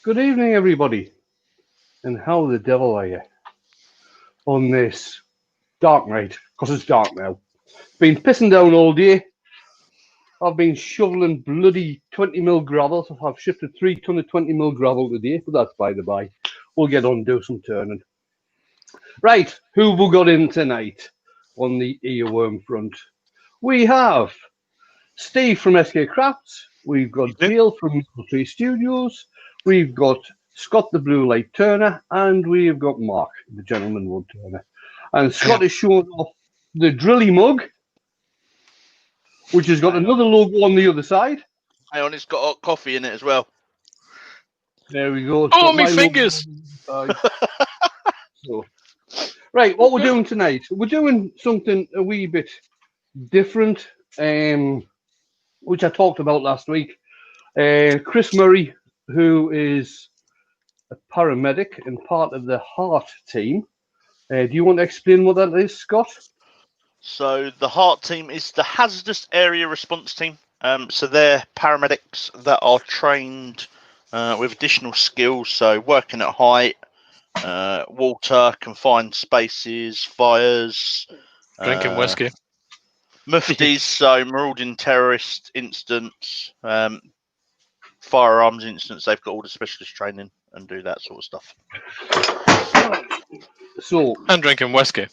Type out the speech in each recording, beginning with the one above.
Good evening, everybody, and how the devil are you on this dark night? Because it's dark now. Been pissing down all day. I've been shoveling bloody 20 mil gravel. So I've shifted 3 ton of 20 mil gravel today, but that's by the by. We'll get on and do some turning. Right, who have we got in tonight on the earworm front? We have Steve from SK Crafts. We've got Dale from Tree Studios. We've got Scott the Blue Light Turner, and we've got Mark, the Gentleman Wood Turner. And Scott is showing off the Drilly mug, which has got another logo on the other side. Hang on, it's got hot coffee in it as well. There we go. Oh, my fingers! So, right, what we're doing tonight, we're doing something a wee bit different, which I talked about last week. Chris Murray, who is a paramedic and part of the HEART team. Do you want to explain what that is, Scott? So the HEART team is the Hazardous Area Response Team. So they're paramedics that are trained with additional skills. So working at height, water, confined spaces, fires. Drinking whiskey. Muftis, so marauding terrorist incidents, firearms incidents. They've got all the specialist training and do that sort of stuff. So, and drinking whiskey.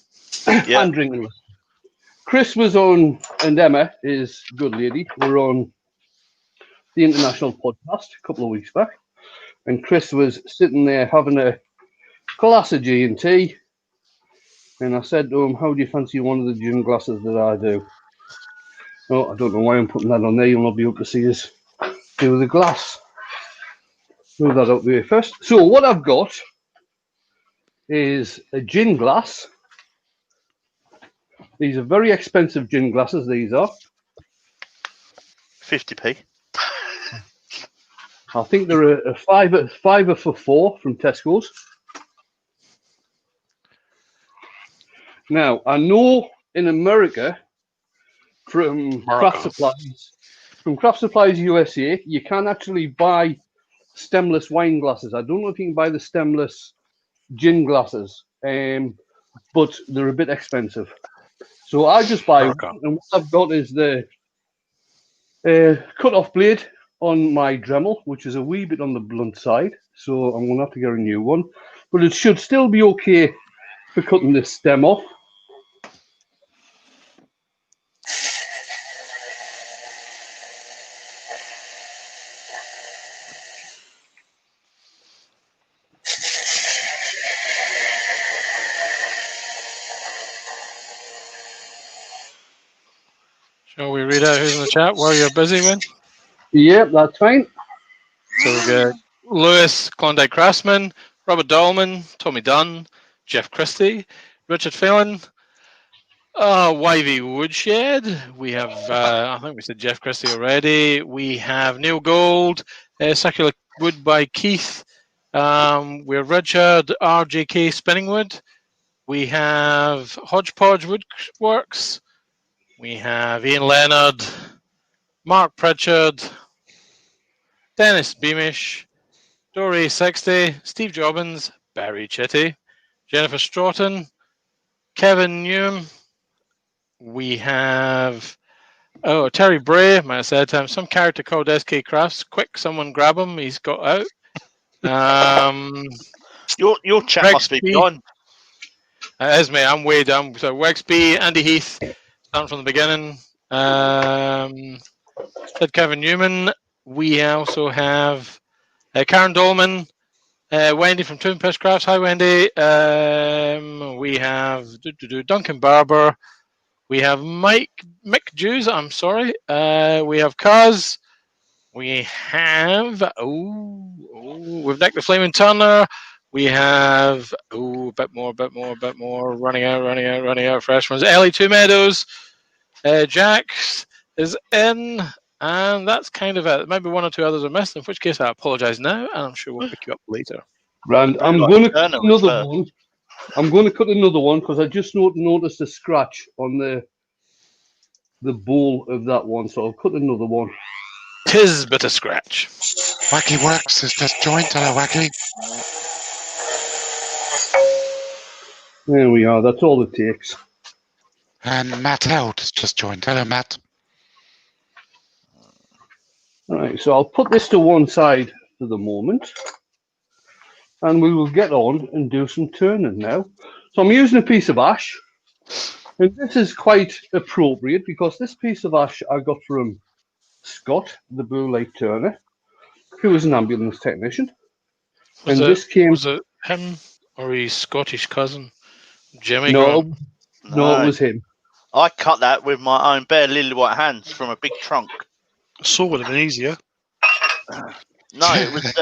Yeah. And drinking whiskey. Chris was on, and Emma is good lady. We're on the international podcast a couple of weeks back, and Chris was sitting there having a glass of G&T, and I said to him, "How do you fancy one of the gin glasses that I do?" Oh, I don't know why I'm putting that on there. You'll not be able to see us do the glass. Move that out the way first. So what I've got is a gin glass. These are very expensive gin glasses, these are. 50p. I think they're a fiver for 4 from Tesco's. Now, I know in America, from Craft Supplies USA, you can actually buy stemless wine glasses. I don't know if you can buy the stemless gin glasses, but they're a bit expensive. So I just buy one, and what I've got is the cut-off blade on my Dremel, which is a wee bit on the blunt side. So I'm going to have to get a new one, but it should still be okay for cutting this stem off. Shall we read out who's in the chat while you're busy, Win? Yep, that's fine. So we've got Lewis, Klondike Craftsman, Robert Dahlman, Tommy Dunn, Jeff Christie, Richard Phelan, Wivey Woodshed. We have, I think we said Jeff Christie already. We have Neil Gold, Circular Wood by Keith. We're Richard RJK Spinningwood. We have Hodgepodge Woodworks. We have Ian Leonard, Mark Pritchard, Dennis Beamish, Dory 60, Steve Jobbins, Barry Chitty, Jennifer Stroughton, Kevin Newham. We have Terry Bray. I said some character called SK Crafts. Quick, someone grab him. He's got out. Your chat Rex must be B. gone. It is me. I'm way down. So Wex B, Andy Heath, starting from the beginning. Said Kevin Newman. We also have Karen Dolman, Wendy from Twin Fish Crafts. Hi, Wendy. We have Duncan Barber. We have Mick Jews. I'm sorry. We have Kaz. We have we've Nick the Flaming Turner. We have a bit more. Running out. Fresh ones. Ellie Two Meadows. Jax is in, and that's kind of it. Maybe one or two others are missed. In which case, I apologise now, and I'm sure we'll pick you up later. Grand. I'm going to cut another one. I'm going to cut another one because I just noticed a scratch on the bowl of that one, so I'll cut another one. 'Tis but a scratch. Wacky Works has just joined. Hello, Wacky. There we are. That's all it takes. And Matt Held has just joined. Hello, Matt. All right, so I'll put this to one side for the moment, and we will get on and do some turning now. So I'm using a piece of ash, and this is quite appropriate because this piece of ash I got from Scott, the Blue Light Turner, who is an ambulance technician. Was And it, this came. was it him or his Scottish cousin, Jimmy No, Grant? no, it was him. I cut that with my own bare lily white hands from a big trunk. Saw would have been easier. No, it was.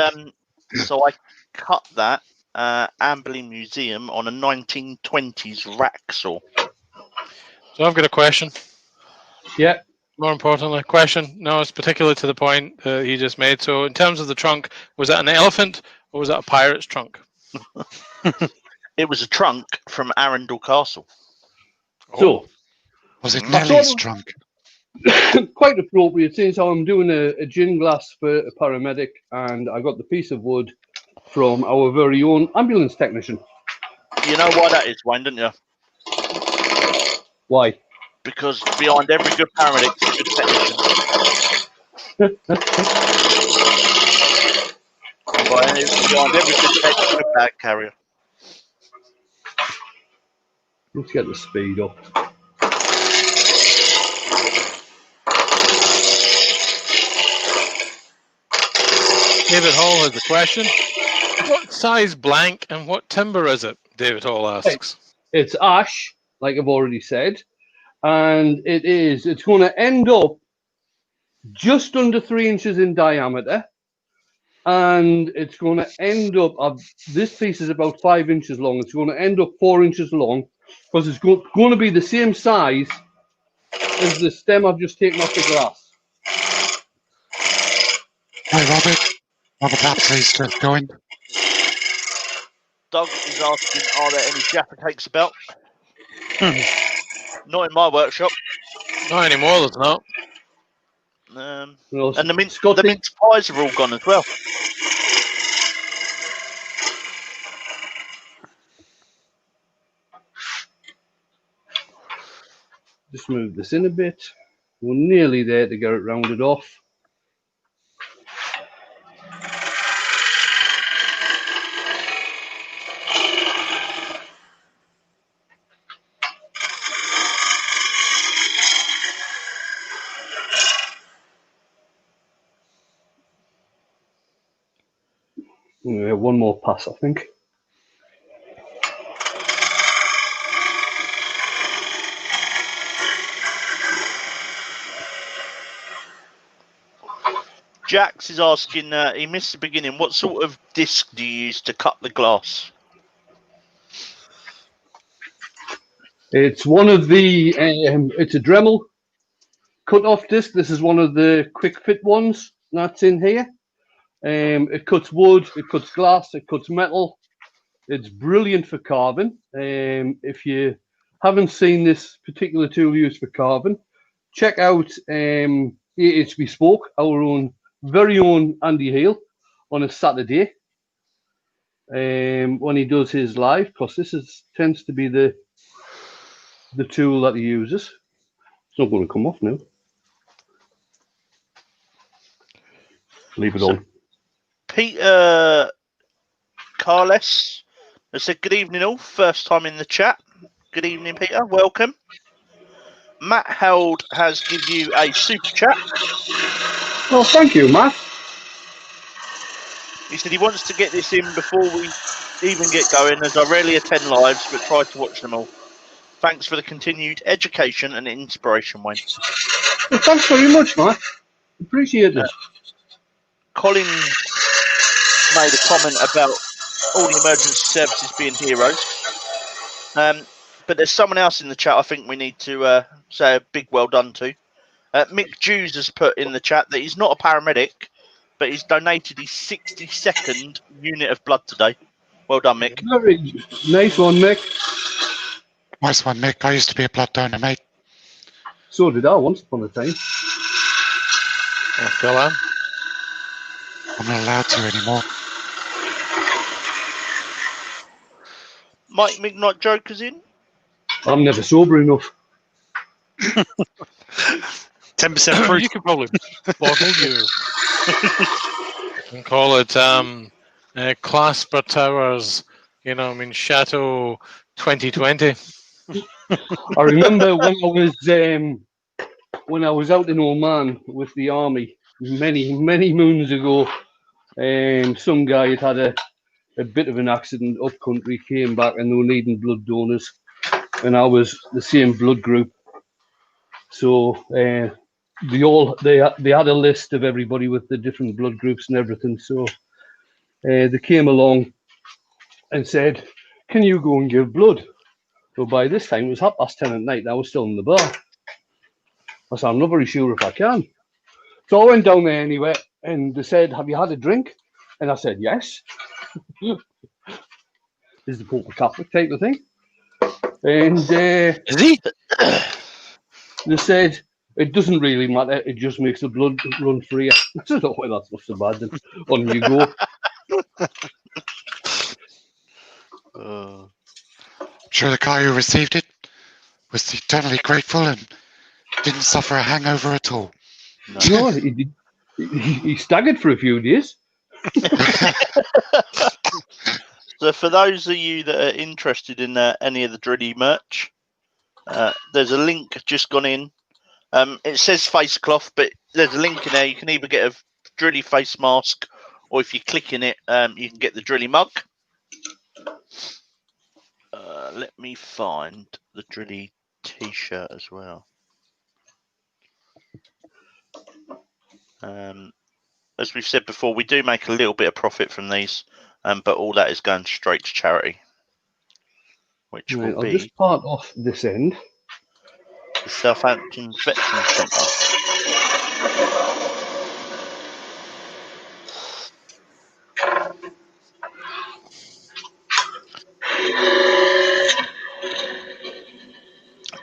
So I cut that Amberley Museum on a 1920s rack saw. So I've got a question. Yeah. More importantly, question. No, it's particular to the point that he just made. So, in terms of the trunk, was that an elephant or was that a pirate's trunk? It was a trunk from Arundel Castle. So, Was it I Nellie's thought- trunk? quite appropriate since I'm doing a gin glass for a paramedic, and I got the piece of wood from our very own ambulance technician. You know why that is, Wayne, don't you? Why? Because behind every good paramedic is a good technician. And behind every good technician, a bag carrier. Let's get the speed up. David Hall has a question. What size blank and what timber is it? David Hall asks. It's ash, like I've already said, and it's going to end up just under 3 inches in diameter, and it's going to end up, this piece is about 5 inches long, it's going to end up 4 inches long, because it's going to be the same size as the stem I've just taken off the glass. Hi, Robert. Robert Lapsley's just joined. Doug is asking, are there any Jaffa cakes about? Not in my workshop. Not anymore, there's not. Well, And the mince Scotty- pies are all gone as well. Just move this in a bit. We're nearly there to get it rounded off. Yeah, one more pass, I think. Jax is asking, he missed the beginning, what sort of disc do you use to cut the glass? It's one of the, it's a Dremel cut-off disc. This is one of the quick fit ones that's in here. It cuts wood, it cuts glass, it cuts metal. It's brilliant for carving. If you haven't seen this particular tool used for carving, check out AH Bespoke, our very own Andy Hale, on a Saturday when he does his live, because this tends to be the tool that he uses. It's not going to come off now. Leave it on. Peter Carles has said, good evening all, first time in the chat. Good evening, Peter, welcome. Matt Held has given you a super chat. Well, thank you, Matt. He said he wants to get this in before we even get going, as I rarely attend lives, but try to watch them all. Thanks for the continued education and inspiration, Wayne. Well, thanks very much, Matt. Appreciate it. Colin made a comment about all the emergency services being heroes. But there's someone else in the chat I think we need to say a big well done to. Mick Jews has put in the chat that he's not a paramedic, but he's donated his 62nd unit of blood today. Well done, Mick. Very nice one, Mick. Nice one, Mick. I used to be a blood donor, mate. So did I once upon a time. I still am. I'm not allowed to anymore. Mike Midnight Joker's in. I'm never sober enough. 10% proof. You could probably bottle your and call it Clasper Towers. You know, I mean, Chateau 2020. I remember when I was out in Oman with the army many moons ago, some guy had a bit of an accident up country, came back, and they were needing blood donors, and I was the same blood group. So they had a list of everybody with the different blood groups and everything. So they came along and said, "Can you go and give blood?" So by this time it was 10:30 at night, and I was still in the bar. I said, "I'm not very sure if I can." So I went down there anyway, and they said, "Have you had a drink?" And I said, "Yes." Is the Pope a Catholic type of thing? And Is he? they said, "It doesn't really matter, it just makes the blood run freer." I said, "Oh, well, that's not so bad then." On you go. I'm sure the guy who received it was eternally grateful and didn't suffer a hangover at all. No, he staggered for a few days. So for those of you that are interested in any of the Drilly merch, there's a link just gone in. It says face cloth, but there's a link in there. You can either get a Drilly face mask, or if you click in it, you can get the Drilly mug. Let me find the Drilly t-shirt as well. As we've said before, we do make a little bit of profit from these, but all that is going straight to charity, which Right, will I'll be just part off this end. the Southampton Veterans Centre.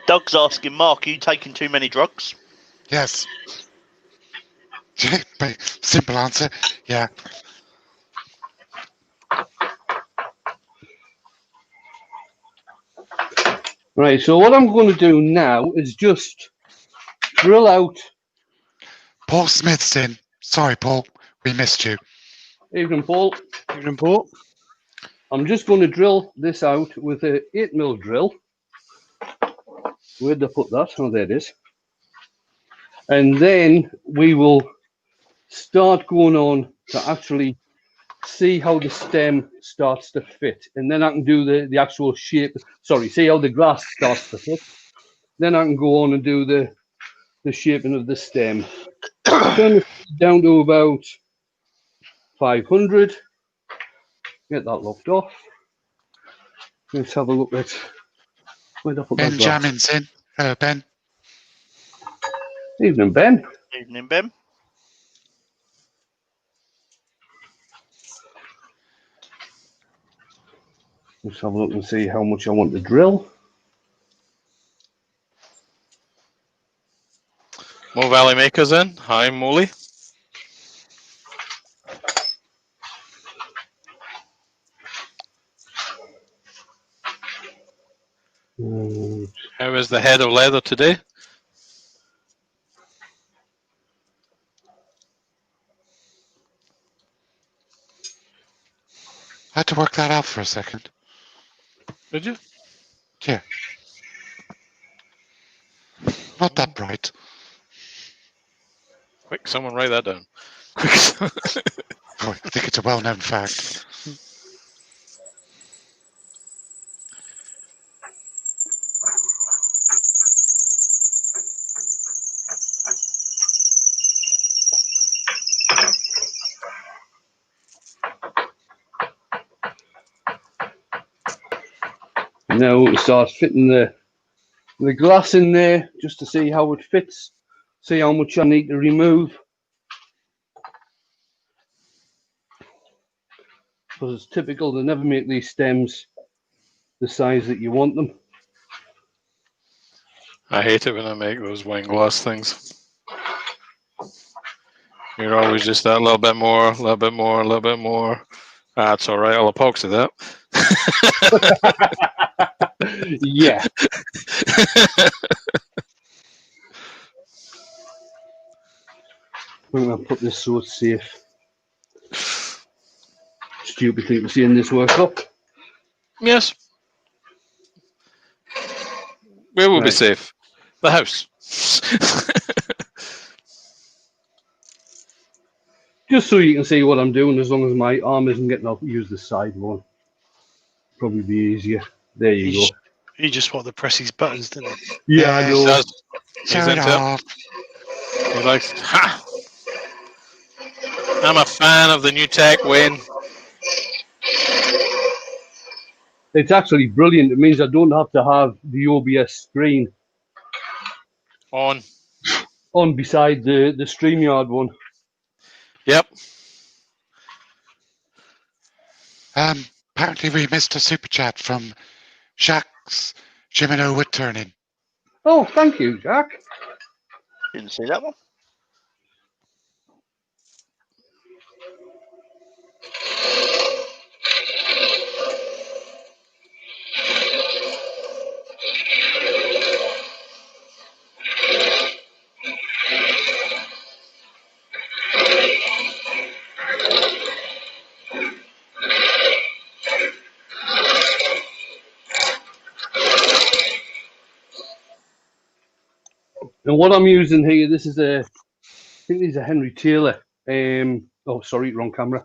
Doug's asking, Mark, are you taking too many drugs? Yes. Simple answer. Yeah. Right, so what I'm going to do now is just drill out. Paul Smith's in. Sorry, Paul. We missed you. Evening, Paul. Evening, Port. I'm just going to drill this out with a 8mm drill. Where'd I put that? Oh, there it is. And then we will start going on to actually see how the stem starts to fit. And then I can do the actual shape. Sorry, see how the grass starts to fit. Then I can go on and do the shaping of the stem. Turn it down to about 500. Get that locked off. Let's have a look at where I put that grass. Benjamin's in. Hello, Ben. Evening, Ben. Evening, Ben. Let's have a look and see how much I want to drill. Mo Valley Makers in. Hi, Molly. How is the head of leather today? I had to work that out for a second. Did you? Yeah. Not that bright. Quick, someone write that down. Oh, I think it's a well-known fact. Now we'll start fitting the glass in there just to see how it fits, see how much I need to remove. Because it's typical, they never make these stems the size that you want them. I hate it when I make those wine glass things. You're always just that little bit more, a little bit more, a little bit more. That's all right. I'll epoxy that. Yeah. I'm going to put this so it's safe. Stupid thing to see in this workshop. Yes. Where will be Right. safe? The house. Just so you can see what I'm doing, as long as my arm isn't getting up, use the side one. Probably be easier. There you go. He just wanted to press his buttons, didn't he? Yeah, I know. Does. Show He's it into it. off. He likes. Ha! I'm a fan of the new tech, Wayne. It's actually brilliant. It means I don't have to have the OBS screen On. on beside the StreamYard one. Yep. Apparently we missed a super chat from Shax Jimino Woodturning. Oh, thank you, Jack. Didn't see that one. And what I'm using here, this is I think these are Henry Taylor. Oh, sorry, wrong camera.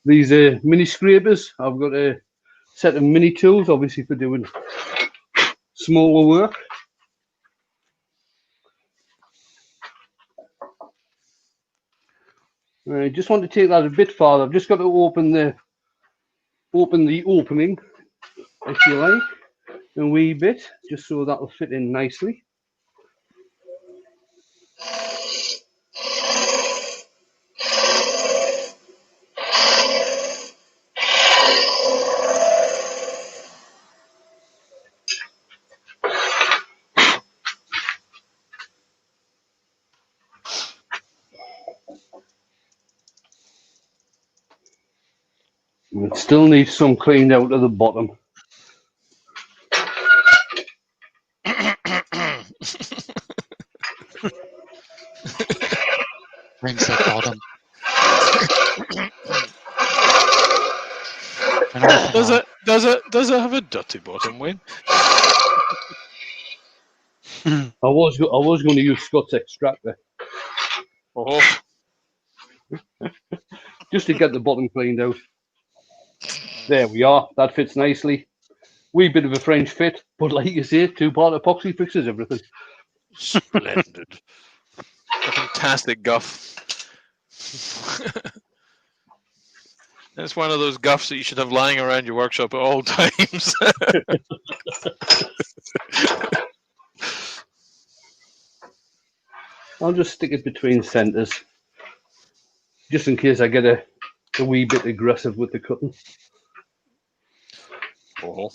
These are mini scrapers. I've got a set of mini tools, obviously for doing smaller work. I just want to take that a bit farther. I've just got to open the opening, if you like, a wee bit, just so that'll fit in nicely. It still needs some cleaned out of the bottom. Rings at bottom. Does it have a dirty bottom, Wayne? I was going to use Scott's extractor Oh, just to get the bottom cleaned out. There we are. That fits nicely. Wee bit of a French fit, but like you say, 2-part epoxy fixes everything. splendid. A fantastic guff. It's one of those guffs that you should have lying around your workshop at all times. I'll just stick it between centres, just in case I get a wee bit aggressive with the cutting. Oh.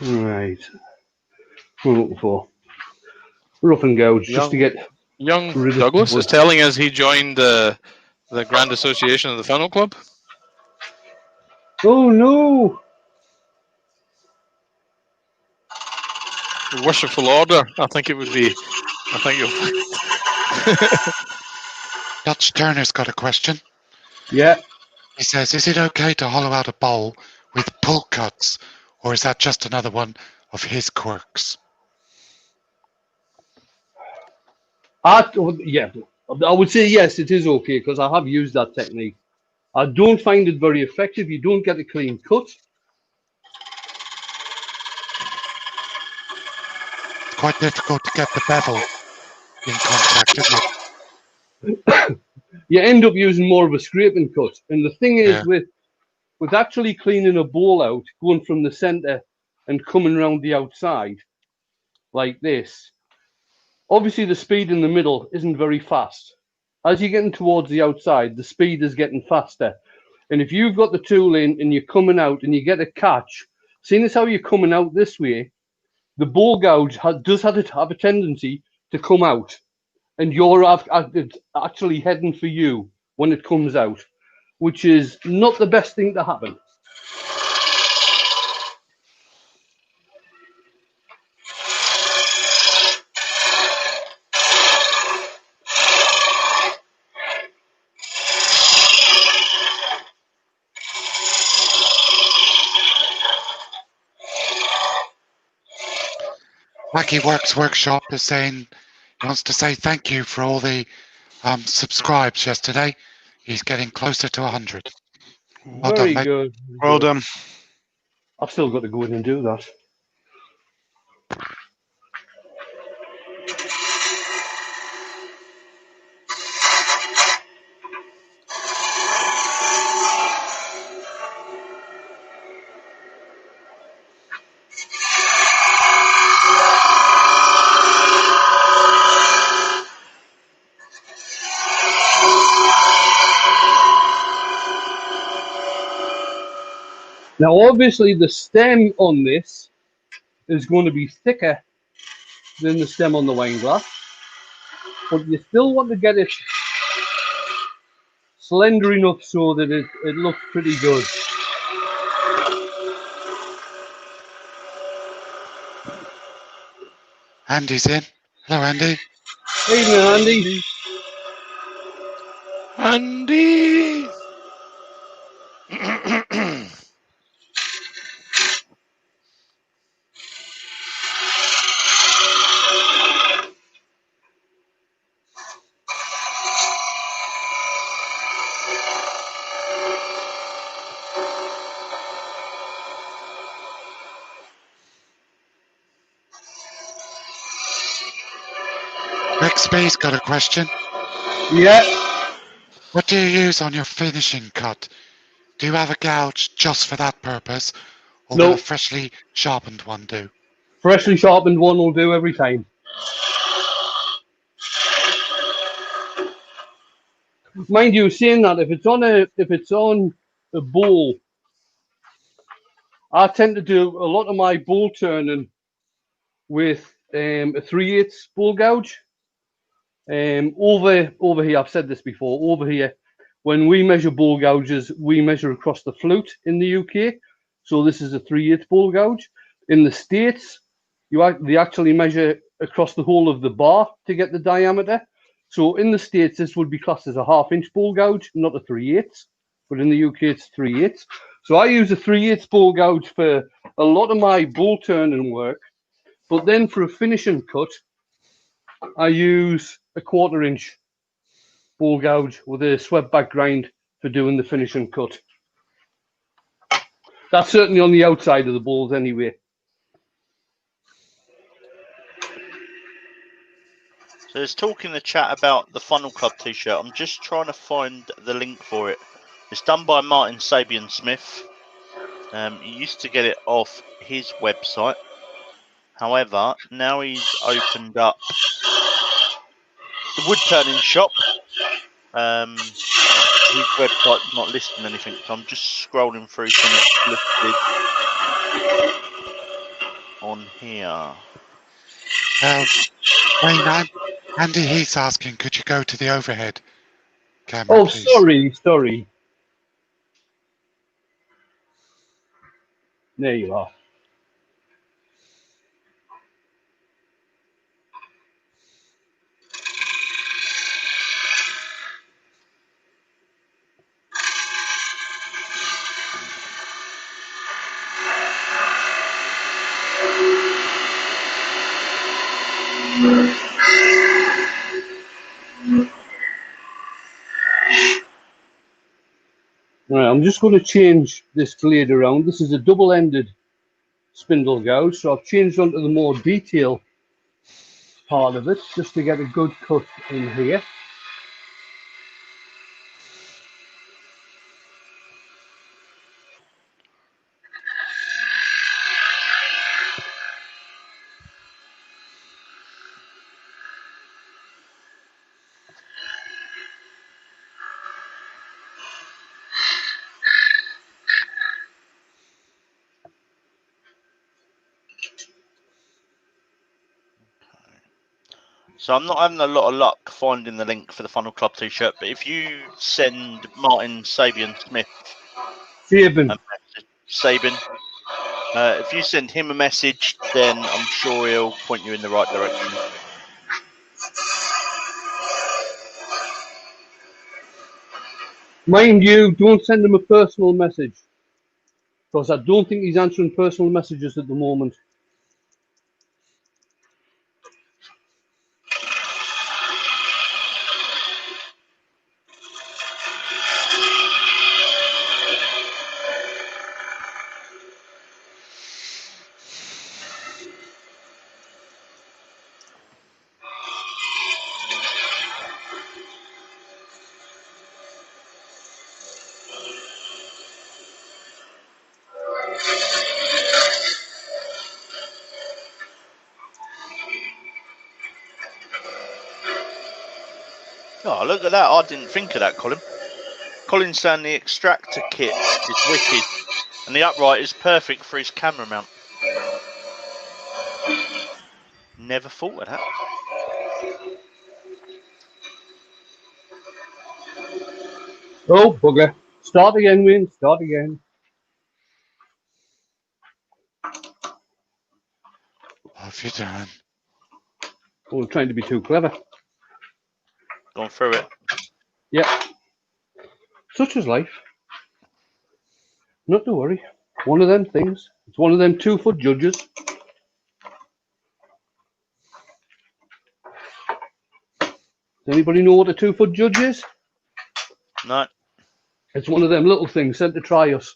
Right. We're looking for rough and gouge, just to get Young rid of Douglas wood. is telling us he joined the Grand Association of the Funnel Club. Oh no! The Worshipful Order, I think it would be. I think you'll. Dutch Turner's got a question. Yeah. He says, is it okay to hollow out a bowl with pull cuts, or is that just another one of his quirks? Yeah, I would say yes, it is okay, because I have used that technique. I don't find it very effective. You don't get a clean cut. It's quite difficult to get the bevel in contact, isn't it? You end up using more of a scraping cut. And the thing is, Yeah. with actually cleaning a bowl out, going from the center and coming around the outside like this, obviously the speed in the middle isn't very fast. As you're getting towards the outside, the speed is getting faster. And if you've got the tool in and you're coming out and you get a catch, seeing as how you're coming out this way, the ball gouge does have a tendency to come out, and you're actually heading for you when it comes out, which is not the best thing to happen. Wacky Works Workshop is saying he wants to say thank you for all the subscribes yesterday. He's getting closer to 100. Well Very done, mate. good. Well done. I've still got to go in and do that. Now, obviously, the stem on this is going to be thicker than the stem on the wine glass, but you still want to get it slender enough so that it looks pretty good. Andy's in. Hello, Andy. Evening, Andy. Andy. Rick Speed's got a question. Yeah. What do you use on your finishing cut? Do you have a gouge just for that purpose, or will No. a freshly sharpened one do? Freshly sharpened one will do every time. Mind you, saying that, if it's on a bowl, I tend to do a lot of my bowl turning with a 3/8 bowl gouge. Over here, I've said this before. Over here, when we measure bowl gouges, we measure across the flute in the UK. So this is a 3/8 bowl gouge. In the States, they actually measure across the whole of the bar to get the diameter. So in the States, this would be classed as a 1/2 inch bowl gouge, not a 3/8. But in the UK, it's 3/8. So I use a 3/8 bowl gouge for a lot of my bowl turning work. But then for a finishing cut, I use a 1/4 inch bowl gouge with a swept back grind for doing the finishing cut. That's certainly on the outside of the bowls anyway. So there's talk in the chat about the Funnel Club t-shirt. I'm just trying to find the link for it. It's done by Martin Sabian Smith. He used to get it off his website. However, now he's opened up the wood turning shop. His website's not listing anything, so I'm just scrolling through something listed on here. Wayne, Andy Heath's asking, could you go to the overhead camera, Oh, please? sorry. There you are. Right, I'm just going to change this blade around. This is a double-ended spindle gouge, so I've changed onto the more detail part of it just to get a good cut in here. So I'm not having a lot of luck finding the link for the Funnel Club t-shirt, but if you send Martin Sabian Smith Fabian. a message, Sabin, if you send him a message, then I'm sure he'll point you in the right direction. Mind you, don't send him a personal message. Because I don't think he's answering personal messages at the moment. Oh, look at that. I didn't think of that, Colin. Colin's saying the extractor kit is wicked, and the upright is perfect for his camera mount. Never thought of that. Oh, bugger. Start again, Wayne. Start again. What have you done? Oh, I'm trying to be too clever. Gone through it. Yeah. Such is life. Not to worry. One of them things. It's one of them 2-foot judges. Does anybody know what a 2-foot judge is? No. It's one of them little things sent to try us.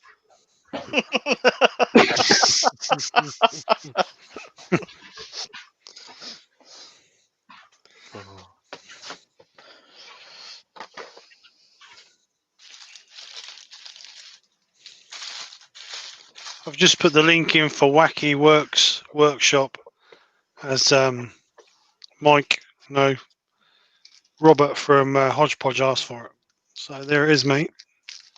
I've just put the link in for Wacky Works Workshop as Robert from Hodgepodge asked for it. So there it is, mate.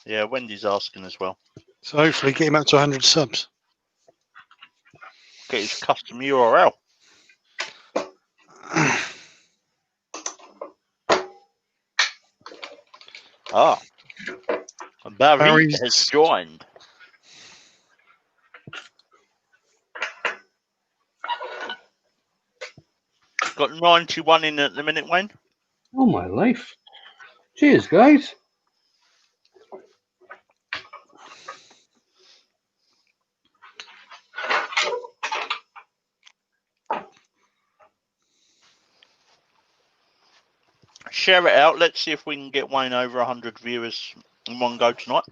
Yeah, Wendy's asking as well. So hopefully get him up to 100 subs. Get his custom URL. Ah. Barry Barry's- has joined. Got 91 in at the minute, Wayne. Oh, my life. Cheers, guys. Share it out. Let's see if we can get Wayne over 100 viewers in one go tonight.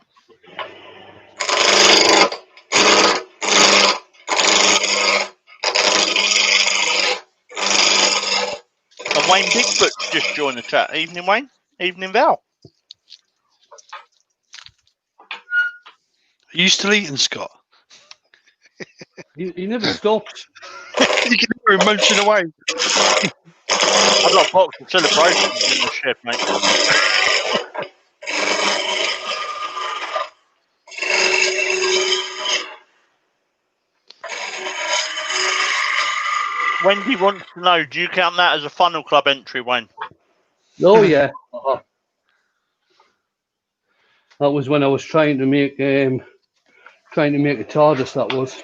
And Wayne Bigfoot's just joined the chat. Evening, Wayne. Evening, Val. Are you still eating, Scott? He never stops. You can hear him munching away. I've got a box of celebrations in the shed, mate. Wendy wants to know, do you count that as a Funnel Club entry, Wayne? Oh, yeah. That was when I was trying to make a TARDIS, that was.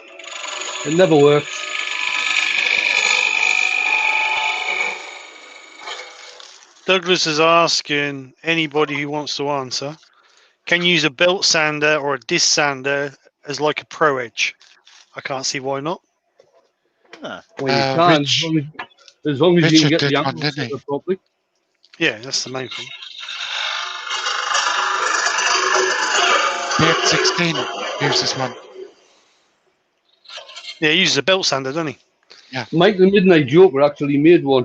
It never worked. Douglas is asking anybody who wants to answer, can you use a belt sander or a disc sander as like a Pro Edge? I can't see why not. No. Well, you can, as long as you can Richard get did the one, angle didn't set he? up properly. Yeah, that's the main thing. PX16 uses one. Yeah, he uses a belt sander, doesn't he? Mike the Midnight Joker actually made one.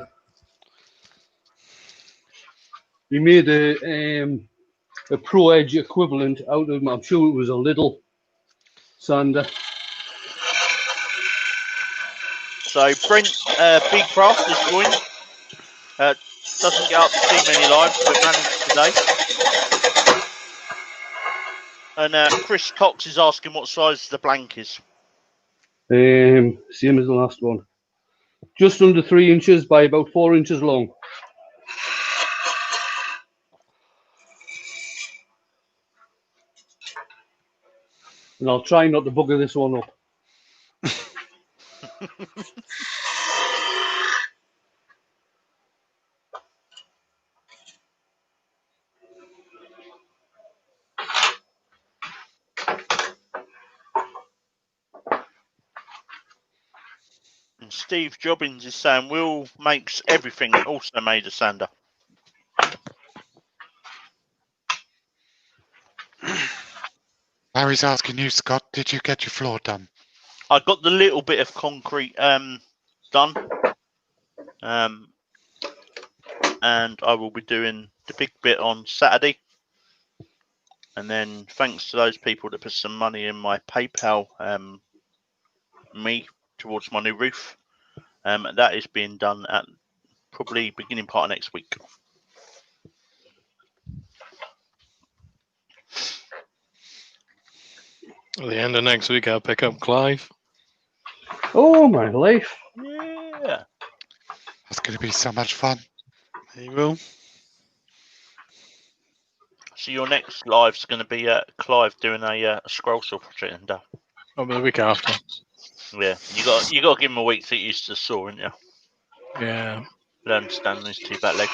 He made a Pro Edge equivalent out of, I'm sure it was a little sander. So Brent Big Craft is joined. Doesn't get up to too many lives, but managed today. And Chris Cox is asking what size the blank is. Same as the last one. just under 3 inches by about 4 inches long. And I'll try not to bugger this one up. And Steve Jobbins is saying Will makes everything, also made a sander. Larry's asking you, Scott, did you get your floor done? I got the little bit of concrete done. And I will be doing the big bit on Saturday. And then thanks to those people that put some money in my PayPal me towards my new roof. That is being done at probably beginning part of next week. At the end of next week, I'll pick up Clive. Oh, my life. Yeah. That's going to be so much fun. There you will. So your next live's going to be Clive doing a scroll saw project and Over the week after. yeah, you got to give him a week to get used to the saw, haven't you? Yeah. Learn to stand on his two back legs.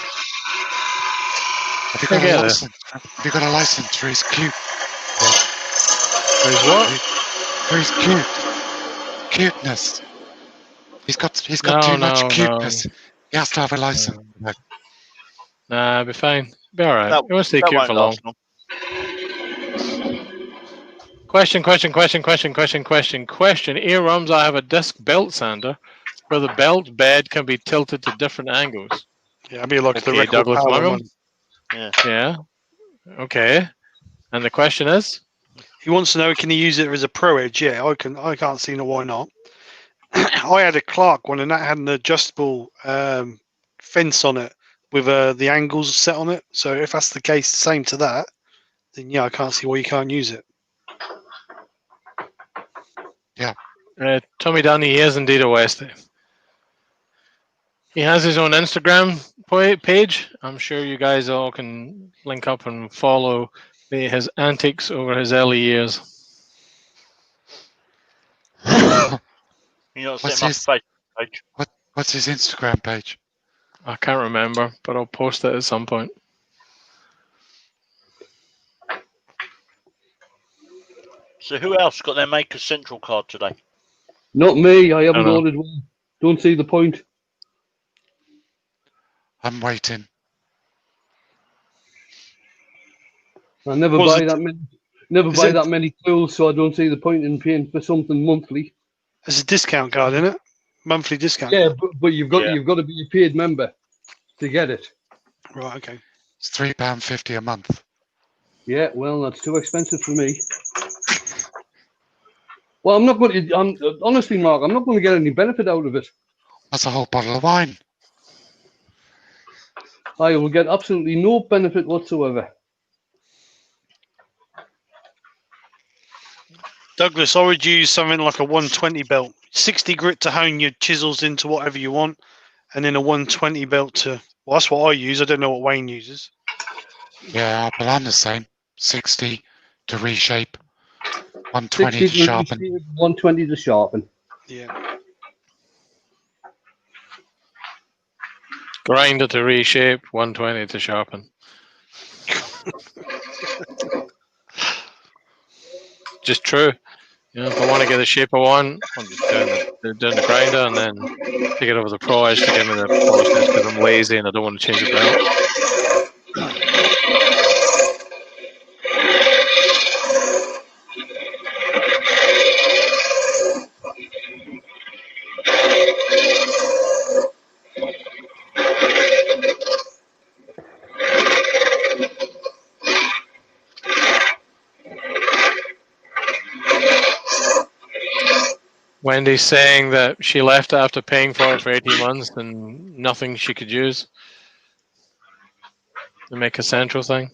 Have you got I a get it. license? Have you got a license for his cute? There's what? For his cuteness. He's got too much cuteness. He has to have a license. Nah, I'll be fine. Be alright. That- It won't stay That cute won't for long. last long. Question. Earworms, I have a disc belt sander where the belt bed can be tilted to different angles. Yeah, I'll be like the Okay, record Douglas power Muggham. one. Yeah. Okay. And the question is? He wants to know, can he use it as a Pro Edge? Yeah, I can't see no why not. I had a Clark one, and that had an adjustable fence on it with the angles set on it. So if that's the case, same to that, then yeah, I can't see why you can't use it. Tommy Dunn, he is indeed a Westie. He has his own Instagram page. I'm sure you guys all can link up and follow his antics over his early years. You know, What's set my his- Facebook page. What's his Instagram page? I can't remember, but I'll post it at some point. So who else got their Maker Central card today? Not me. I haven't know. ordered one. Don't see the point. I'm waiting. I never Was buy it- that many. Never is buy it- that many tools, so I don't see the point in paying for something monthly. It's a discount card, isn't it? Monthly discount. Yeah, but you've got Yeah. to be a paid member to get it. Right. Okay. It's £3.50 a month. Yeah, well, that's too expensive for me. Well, I'm not going to. Honestly, Mark, I'm not going to get any benefit out of it. That's a whole bottle of wine. I will get absolutely no benefit whatsoever. Douglas, I would use something like a 120 belt, 60 grit to hone your chisels into whatever you want, and then a 120 belt to. Well, that's what I use. I don't know what Wayne uses. Yeah, but I'm the same. 60 to reshape, 120 to 60 sharpen. 120 to sharpen. Yeah. Grinder to reshape, 120 to sharpen. Just true. You know, if I want to get the shape I want, I'm just doing the grinder and then take it over the Pro Edge to give me the polishness because I'm lazy and I don't want to change the belt. Wendy's saying that she left after paying for it for 18 months and nothing she could use. The Maker Central thing.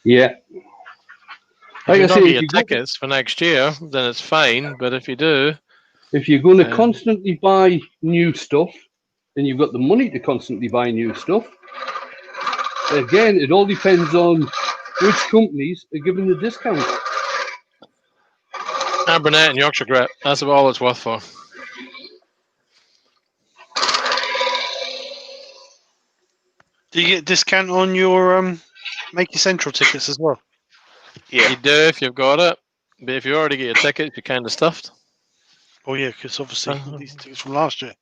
Yeah. If Like you I don't say, get if your you go- tickets for next year, then it's fine. But if you do, If you're going to Yeah. constantly buy new stuff, and you've got the money to constantly buy new stuff. Again, it all depends on which companies are giving the discount. Burnett and Yorkshire Grit. That's about all it's worth for. Do you get a discount on your Makey Central tickets as well? Yeah. You do if you've got it, but if you already get your tickets, you're kind of stuffed. Oh yeah, because obviously Uh-huh. these tickets from last year.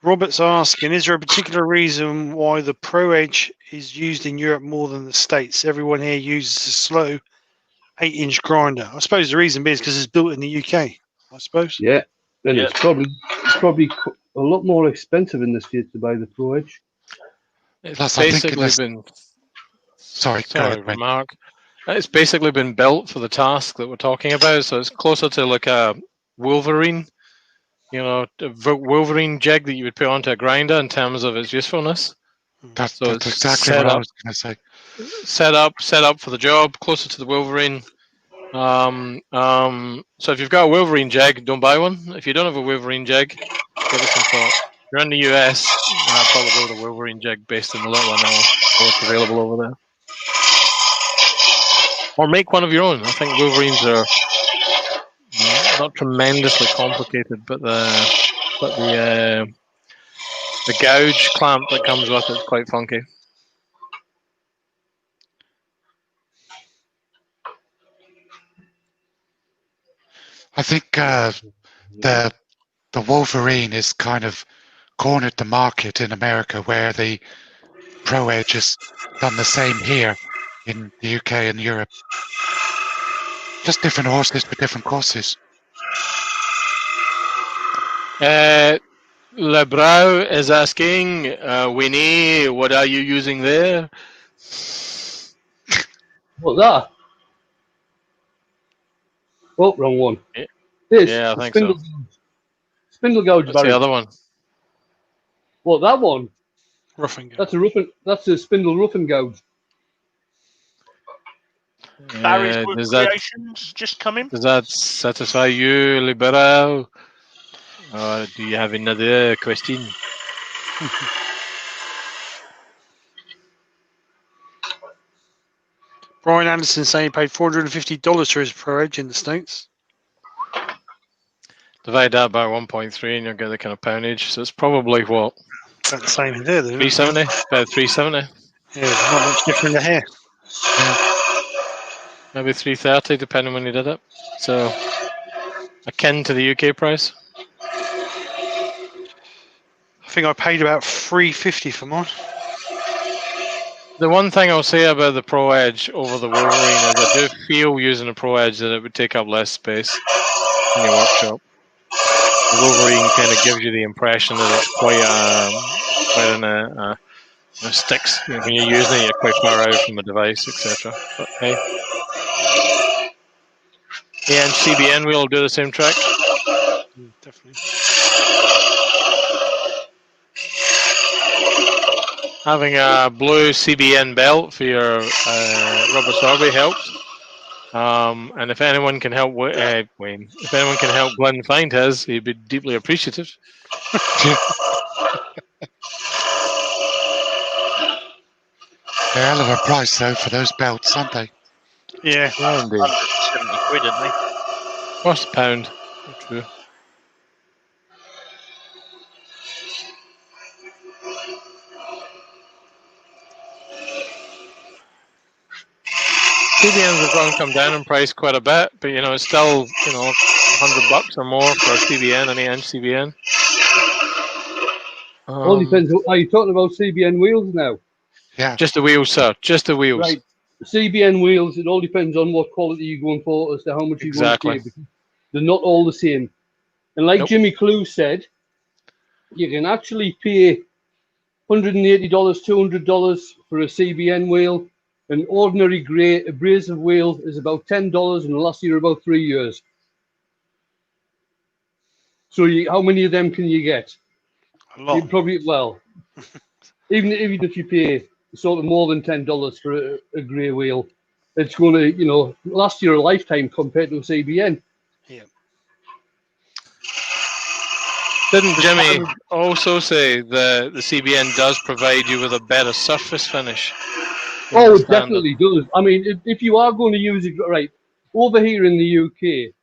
Robert's asking, is there a particular reason why the Pro Edge is used in Europe more than the States? Everyone here uses a slow 8-inch grinder. I suppose the reason is because it's built in the UK, I suppose. Yeah, and Yeah. it's probably a lot more expensive in the States to buy the Pro Edge. It's Plus, I think basically unless- been. Sorry, go Sorry, ahead, Brent. Mark. It's basically been built for the task that we're talking about, so it's closer to like a Wolverine, a Wolverine jig that you would put onto a grinder in terms of its usefulness. That's So that's it's exactly set what I up. was going to say. Set up for the job, closer to the Wolverine. So if you've got a Wolverine jig, don't buy one. If you don't have a Wolverine jig, give it some thought. If you're in the US, probably go with a Wolverine jig based on the little one or what's available over there. Or make one of your own. I think Wolverines are not tremendously complicated, but the gouge clamp that comes with it is quite funky. I think the Wolverine is kind of cornered the market in America, where the Pro Edge has done the same here in the UK and Europe. Just different horses for different courses. Lebrau is asking, Winnie, what are you using there? What's that? Oh, wrong one. Yeah. This, Yeah, I the think spindle so. gouge. Spindle gouge What's barrier. the other one? What, that one? Roughing. That's a spindle rough and gouge. Barry's Uh, Wood does that Creations just come in. does that satisfy you, Liberal? Or do you have another question? Brian Anderson saying he paid $450 for his Pro Edge in the States. Divide that by 1.3 and you'll get the kind of poundage. So it's probably what, About the same there, isn't it? 370? About 370. Yeah, there's not much different in here. Maybe 330, depending when you did it. So akin to the UK price. I think I paid about $350 for mine. The one thing I'll say about the Pro Edge over the Wolverine is I do feel using a Pro Edge that it would take up less space in your workshop. The Wolverine kind of gives you the impression that it's quite sticks. When you're using it, you're quite far out from the device, etc. But hey, yeah, and CBN wheel will do the same trick. Definitely. Having a blue CBN belt for your rubber sorbet helps. And if anyone can help Wayne, if anyone can help Glenn find his, he'd be deeply appreciative. They're a hell of a price, though, for those belts, aren't they? Yeah. Yeah, indeed. 170 quid, didn't they? What's the pound? True. CBNs have come down in price quite a bit, but it's still $100 or more for a CBN, any inch CBN. All depends. Are you talking about CBN wheels now? Yeah. Just the wheels, sir. Just the wheels. Right. CBN wheels, it all depends on what quality you're going for as to how much Exactly. you want to pay. They're not all the same. And like Nope. Jimmy Clue said, you can actually pay $180, $200 for a CBN wheel. An ordinary grey abrasive wheel is about $10 and will last you about 3 years. So how many of them can you get? A You lot. probably even if you pay sort of more than $10 for a grey wheel, it's going to last you a lifetime compared to a CBN. Didn't Jimmy also say the CBN does provide you with a better surface finish? than Oh, the it standard? definitely does. I mean, if you are going to use it right over here in the UK,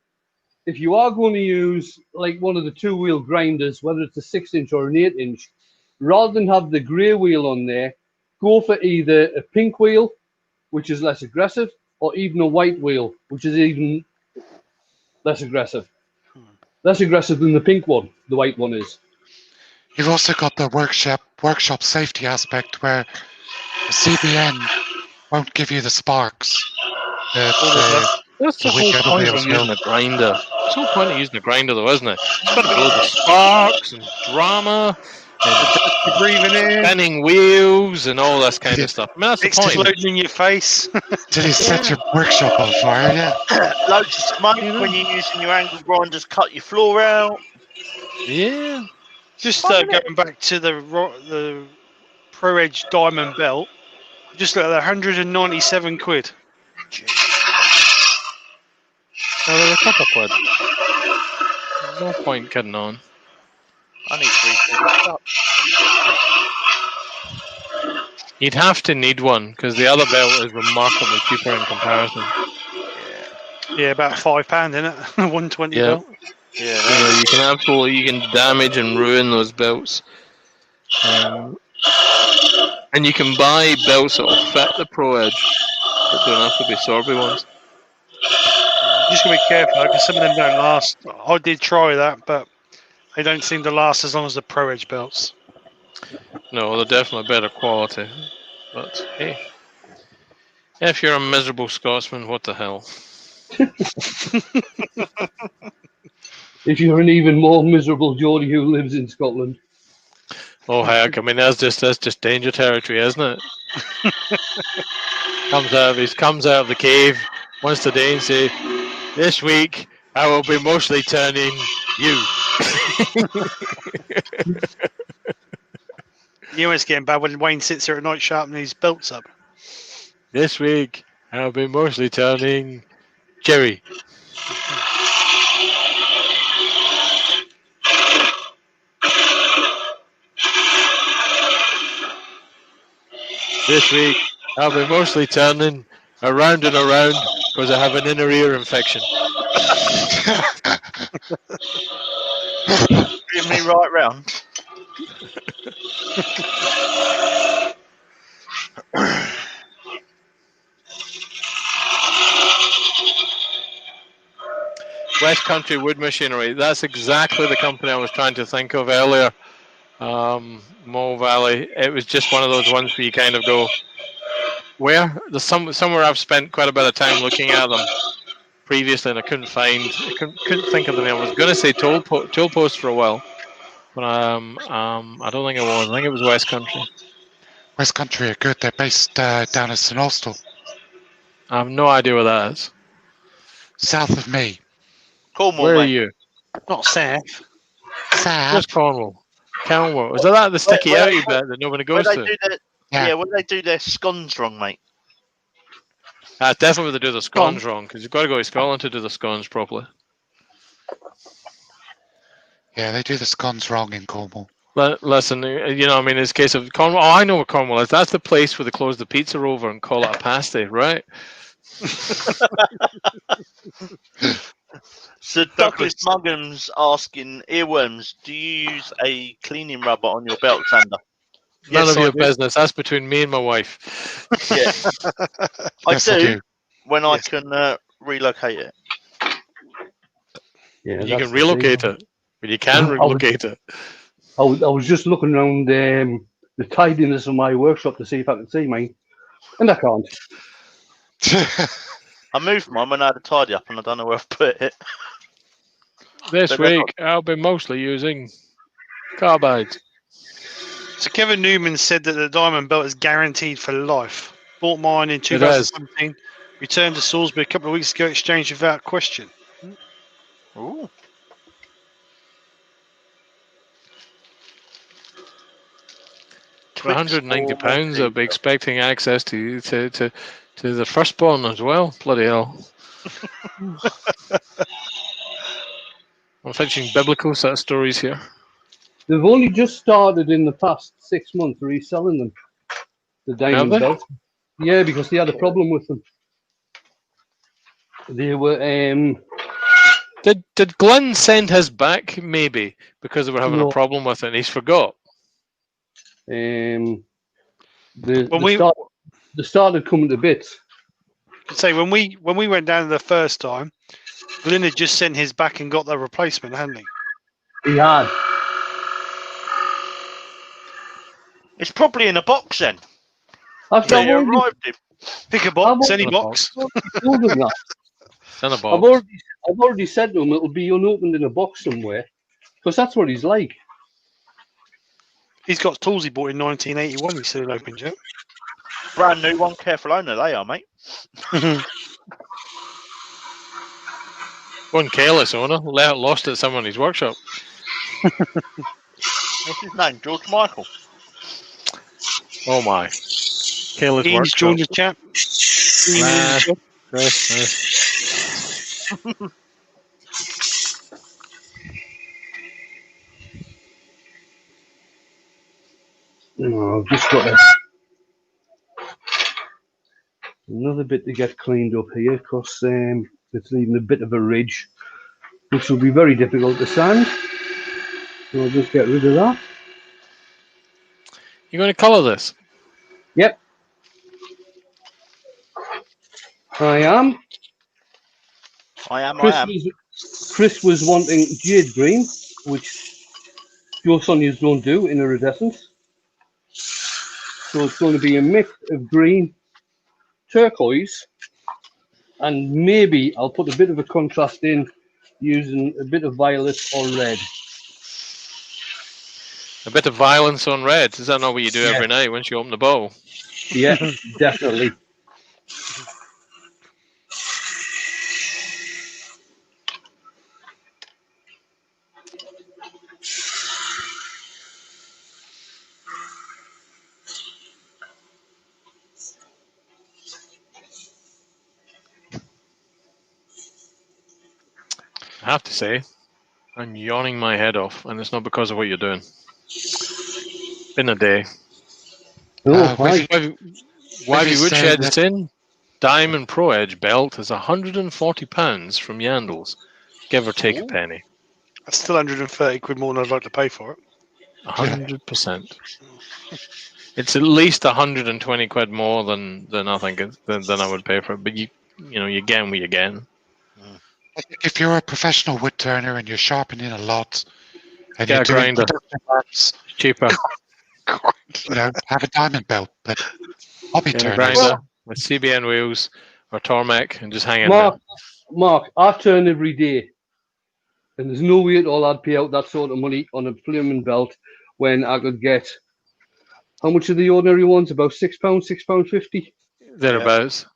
if you are going to use like one of the two-wheel grinders, whether it's a 6-inch or an 8-inch, rather than have the grey wheel on there, go for either a pink wheel, which is less aggressive, or even a white wheel, which is even less aggressive. Less aggressive than the pink one, the white one is. You've also got the workshop safety aspect where the CBN won't give you the sparks that That's the the whole other point of wheels using will. a grinder. It's the whole point of using a grinder, though, isn't it? It's got to be loads of sparks and drama and You're breathing in, spinning wheels and all this kind of stuff. I mean, that's the point. exploding in your face. Did he set your workshop on fire? Yeah. Loads of smoke You know. when you're using your angle grinders, cut your floor out. Yeah. Just Fun, innit? going back to the Pro Edge Diamond Belt, just look at that, 197 quid. Well, there's a couple quid. No point kidding on. I need to refill this up. You'd have to need one because the other belt is remarkably cheaper in comparison. Yeah, about £5, isn't it? 120 Yeah. belt. Yeah, You can damage and ruin those belts. And you can buy belts that will fit the Pro Edge, but don't have to be Sorby ones. Just gotta be careful because some of them don't last. I did try that, but they don't seem to last as long as the Pro Edge belts. No, they're definitely better quality. But hey, if you're a miserable Scotsman, what the hell? If you're an even more miserable Geordie who lives in Scotland. Oh heck, I mean that's just danger territory, isn't it? comes out of the cave once today and say, "This week I will be mostly turning you." You know it's getting bad when Wayne sits there at night sharpening his belts up. This week I'll be mostly turning Jerry. This week I'll be mostly turning around and around because I have an inner ear infection. Give me right round. West Country Wood Machinery. That's exactly the company I was trying to think of earlier. Mole Valley. It was just one of those ones where you kind of go, where? There's somewhere I've spent quite a bit of time looking at them previously, and I couldn't couldn't think of the name. I was going to say Tool Post for a while, but I don't think it was. I think it was West Country. West Country are good. They're based down at St Austell, I have no idea where that is. south of me. Cornwall, Where are mate. you? Not South. South? Where's Cornwall? Is that the sticky where outy they- bit that nobody Where goes they to? do their, Yeah. where they do their scones wrong, mate. Definitely they do the scones wrong because you've got to go to Scotland to do the scones properly. Yeah, they do the scones wrong in Cornwall. Listen, I mean, it's a case of Cornwall. Oh, I know what Cornwall is. That's the place where they close the pizza over and call it a pasty, right? So Douglas Muggins asking, earworms, do you use a cleaning rubber on your belt sander? None of I your do. business. That's between me and my wife. Yeah. Yes, I do. When Yes. I can relocate it. Yeah, You that's can the relocate thing. it, but you can I would- relocate it. I was just looking around the tidiness of my workshop to see if I could see mine, and I can't. I moved mine when I had to tidy up and I don't know where I've put it. This But they're week, I'll be mostly using carbide. So Kevin Newman said that the diamond belt is guaranteed for life. Bought mine in 2017. Returned to Salisbury a couple of weeks ago. Exchanged without question. Ooh. For £190, Twix I'd be expecting access to the firstborn as well. Bloody hell. I'm fetching biblical set of stories here. They've only just started in the past 6 months reselling them. The diamond they? belt. Yeah, because they had a problem with them. They were Did Glenn send his back? Maybe because they were having No. a problem with it and he's forgot. they we- started coming to bits. Say when we went down the first time, Glenn had just sent his back and got the replacement, hadn't he? He had. It's probably in a box then. I've They already arrived in. Pick a box, I'm any on a box. told him that. It's in a I've box. already said to him it'll be unopened in a box somewhere, because that's what he's like. He's got tools he bought in 1981. He's still open, Joe. Brand new one. Careful owner they are, mate. One careless owner lost it at someone in his workshop. What's his name? George Michael. Oh my. Careless Ian's workshop. joined the chat. Nah. Nice. No, I've just got another bit to get cleaned up here, because it's leaving a bit of a ridge, which will be very difficult to sand. So I'll just get rid of that. You going to colour this? Yep. I am. Chris was wanting jade green, which your Sonias don't do in iridescent. So it's going to be a mix of green, turquoise, and maybe I'll put a bit of a contrast in using a bit of violet or red. A bit of violence on red. Is that not what you do Yeah. every night once you open the bottle? Yeah, definitely. I have to say, I'm yawning my head off, and it's not because of what you're doing. Been a day. Oh, Wavy- hi. Wavy you say Woodshed that- is in. Diamond Pro Edge belt is £140 from Yandles, give or take a penny. That's still 130 quid more than I'd like to pay for it. 100%. It's at least 120 quid more than I think than I would pay for it. But you get what you get. I think if you're a professional wood turner and you're sharpening a lot and Get you're a doing grinder. production marks, It's cheaper. have a diamond belt. But hobby Get a turners, grinder with CBN wheels or Tormek and just hang in there. Mark, I turn every day, and there's no way at all I'd pay out that sort of money on a flaming belt when I could get, how much are the ordinary ones? About £6, £6.50. Thereabouts.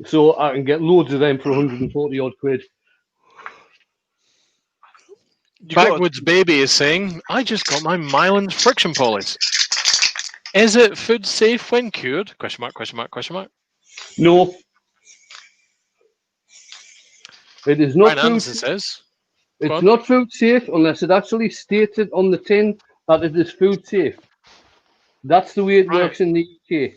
So I can get loads of them for 140 odd quid. Backwoods Baby is saying, I just got my Mylands friction polish. Is it food safe when cured? Question mark, question mark, question mark. No. It is not Brian food. Anderson says, It's on. not food safe unless it actually stated on the tin that it is food safe. That's the way it Right. works in the UK.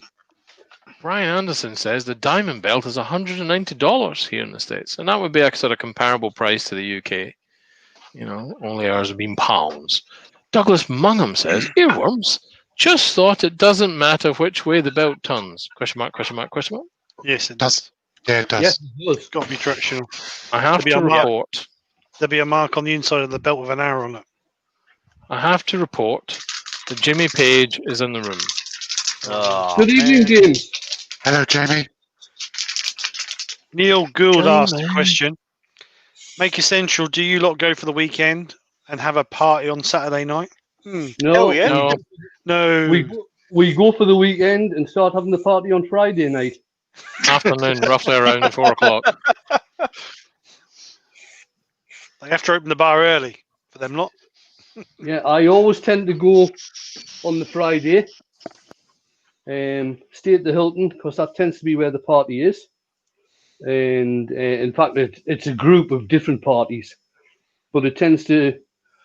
Brian Anderson says the diamond belt is $190 here in the States. And that would be a sort of comparable price to the UK. You know, only ours have been pounds. Douglas Munham says, earworms? Just thought it doesn't matter which way the belt turns. Question mark, question mark, question mark. Yes, it does. does. Yeah, it does. Yes, it does. It's got to be directional. I have There'll to be a mark. report. There'll be a mark on the inside of the belt with an arrow on it. I have to report that Jimmy Page is in the room. Oh, Good evening, man. James. Hello, Jamie. Neil Gould asked a man. question. Make Essential, do you lot go for the weekend and have a party on Saturday night? No, Hell yeah. No, No. we go for the weekend and start having the party on Friday night. afternoon, roughly around 4 o'clock. They have to open the bar early for them lot. Yeah, I always tend to go on the Friday Stay at the Hilton because that tends to be where the party is. And in fact, it's a group of different parties, but it tends to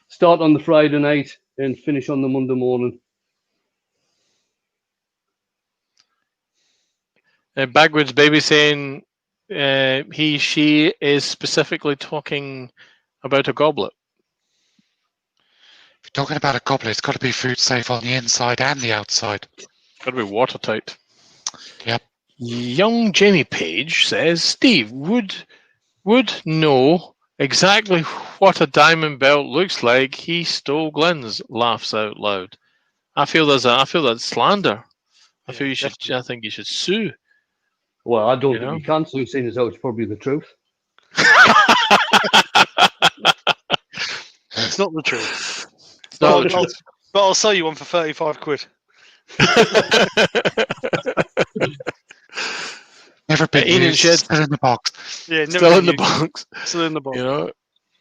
start on the Friday night and finish on the Monday morning. Backwards Baby saying she is specifically talking about a goblet. If you're talking about a goblet, it's got to be food safe on the inside and the outside. Got to be watertight. Yep. Young Jamie Page says, Steve would know exactly what a diamond belt looks like. He stole Glenn's. Laughs out loud. I feel that's slander. I think you should sue. Well, I don't think you can, so seeing as though it's probably the truth. It's not the truth. It's not the truth. But I'll sell you one for 35 quid. Never been Ian in used, shed. still in the box. Yeah, never Still in the used. box. Still in the box. You know,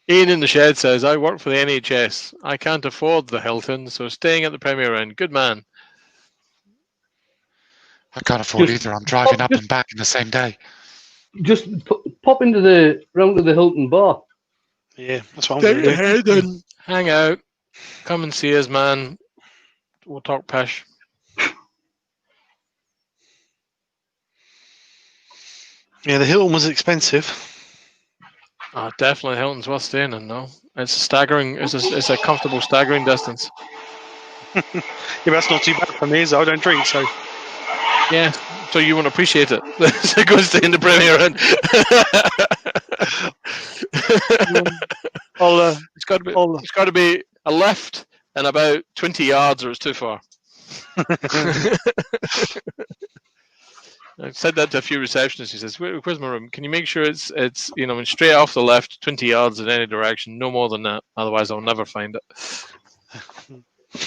Ian in the shed says, I work for the NHS. I can't afford the Hilton, so staying at the Premier Inn. Good man. I can't afford either. I'm driving up and back in the same day. Just pop round to the Hilton bar. Yeah, that's what I'm Get going your to do. head in. Hang out. Come and see us, man. We'll talk pish. Yeah, the Hilton was expensive. Oh, definitely Hilton's worth staying in, no? It's a staggering, it's a comfortable staggering distance. Yeah, but that's not too bad for me, so I don't drink, so. Yeah, so you won't appreciate it. So go stay in the Premier Inn. It's got to be a left and about 20 yards, or it's too far. I've said that to a few receptionists. He says, "Where's my room? Can you make sure it's straight off the left, 20 yards in any direction, no more than that. Otherwise, I'll never find it."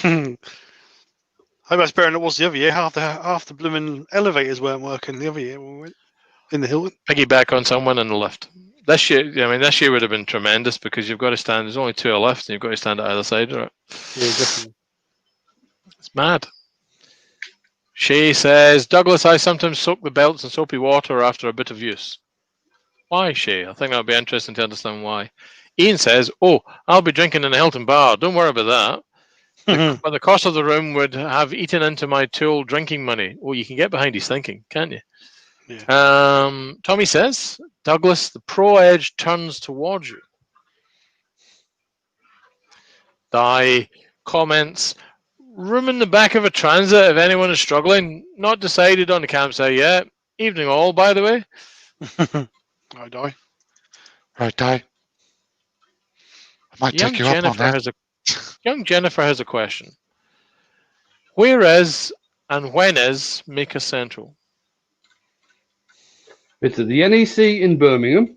I hope that's better than it was the other year. Half the blooming elevators weren't working the other year when we went in the Hilton. Piggyback on someone in the lift. This year, this year would have been tremendous because you've got to stand. There's only two lifts, and you've got to stand at either side of it. Yeah, definitely. It's mad. Shay says, Douglas, I sometimes soak the belts in soapy water after a bit of use. Why, Shay? I think that would be interesting to understand why. Ian says, oh, I'll be drinking in the Hilton bar. Don't worry about that. But the cost of the room would have eaten into my tool drinking money. Oh, you can get behind his thinking, can't you? Yeah. Tommy says, Douglas, the pro edge turns towards you. Di comments, room in the back of a transit if anyone is struggling. Not decided on the campsite yet. Evening all, by the way. Right, Di. Right, Di. I might take you up on that. Young Jennifer has a question. Where is and when is Maker Central? It's at the NEC in Birmingham.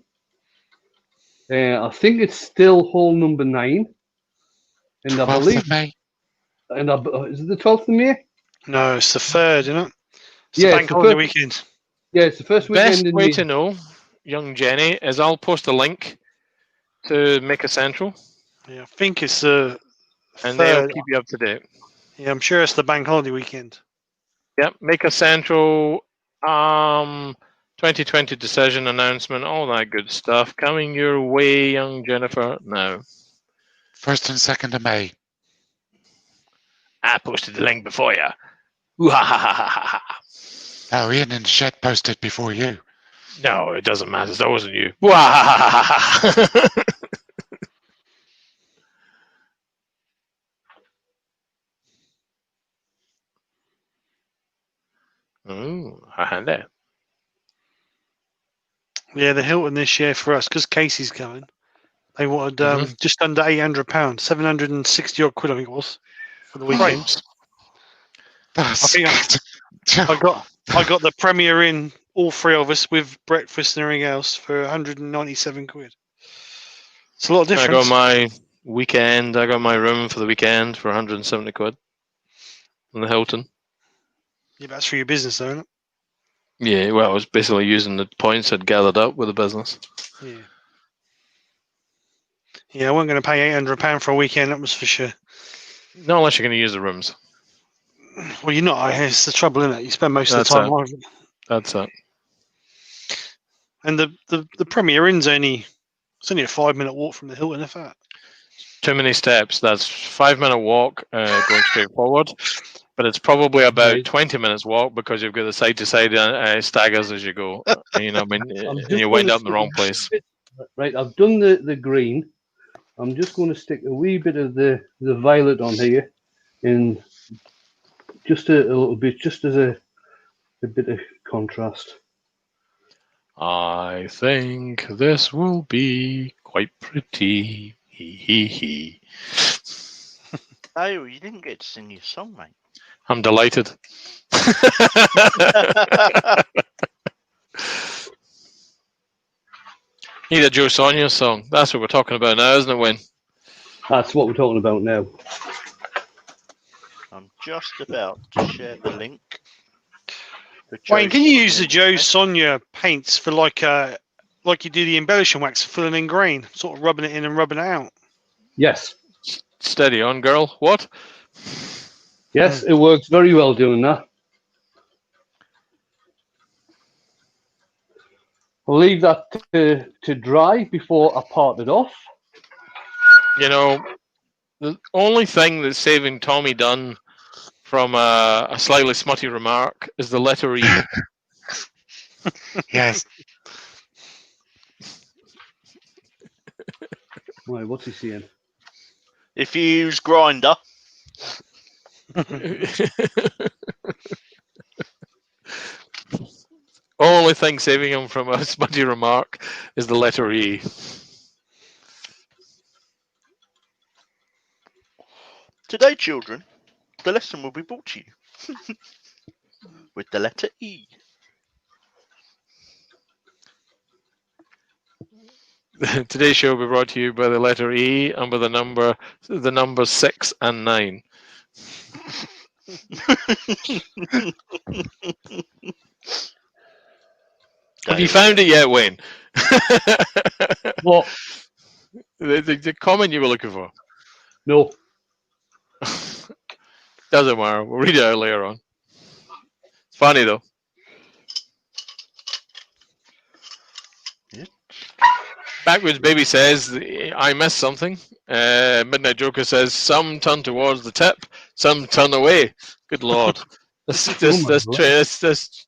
I think it's still hall number 9. And I 12th believe, of May. and is it the 12th of May? No, it's the 3rd, isn't it? It's Yeah, the it's bank the holiday first- weekend. Yeah, it's the first weekend Best in way May. to know, young Jenny, is I'll post a link to Maker Central, Yeah, I think it's the and they'll 3rd. keep you up to date. Yeah, I'm sure it's the bank holiday weekend. Yep, Maker Central, 2020 decision announcement, all that good stuff coming your way, young Jennifer. Now, 1st and 2nd of May. I posted the link before you. Ooh, ha, ha, ha, ha, ha. No, Ian in the shed posted before you. No, it doesn't matter. That wasn't you. Ooh, ha, ha, ha, ha, ha. Ooh, handy. Yeah, the Hilton this year for us, because Casey's going. They wanted just under £800, 760 odd quid, I think it was, for the weekend. Right. That's, I think I got the Premier Inn, all three of us, with breakfast and everything else for 197 quid. It's a lot of I difference. got my weekend. I got my room for the weekend for 170 quid in the Hilton. Yeah, that's for your business, though, isn't it? Yeah, well, I was basically using the points I'd gathered up with the business. Yeah. Yeah, I wasn't going to pay £800 for a weekend, that was for sure. Not unless you're going to use the rooms. Well, you're not. It's the trouble, isn't it? You spend most of That's the time it. over. That's it. And the Premier Inn's only a 5-minute walk from the Hilton, if that. Too many steps. That's 5-minute walk going straight forward, but it's probably about Right. 20 minutes walk because you've got the side to side staggers as you go. You know, I mean, I'm and just you wind gonna up in the wrong place. Right, I've done the green. I'm just going to stick a wee bit of the violet on here, and just a little bit, just as a bit of contrast. I think this will be quite pretty. Hee hee hee. Oh, you didn't get to sing your song, mate. I'm delighted. Need a Joe Sonia song. That's what we're talking about now, isn't it, Wayne? That's what we're talking about now. I'm just about to share the link. for Wayne, Joe can you use the Sonia. Joe Sonia paints for like you do the embellishing wax for filling in grain, sort of rubbing it in and rubbing it out? Yes, Steady on, girl. What? yes, it works very well doing that. I'll leave that to dry before I part it off. You know, the only thing that's saving Tommy Dunn from a slightly smutty remark is the letter E. Yes. Right, what's he saying? If you use Grinder, Only thing saving him from a smutty remark is the letter E. today, children, the lesson will be brought to you with the letter E. Today's show will be brought to you by the letter E and by the numbers 6 and 9. Have you found it yet, Wayne? What? The comment you were looking for. No. Doesn't matter. We'll read it out later on. It's funny though. Yeah. Backwards Baby says, I missed something. Midnight Joker says, some turn towards the tip, some turn away. Good lord. This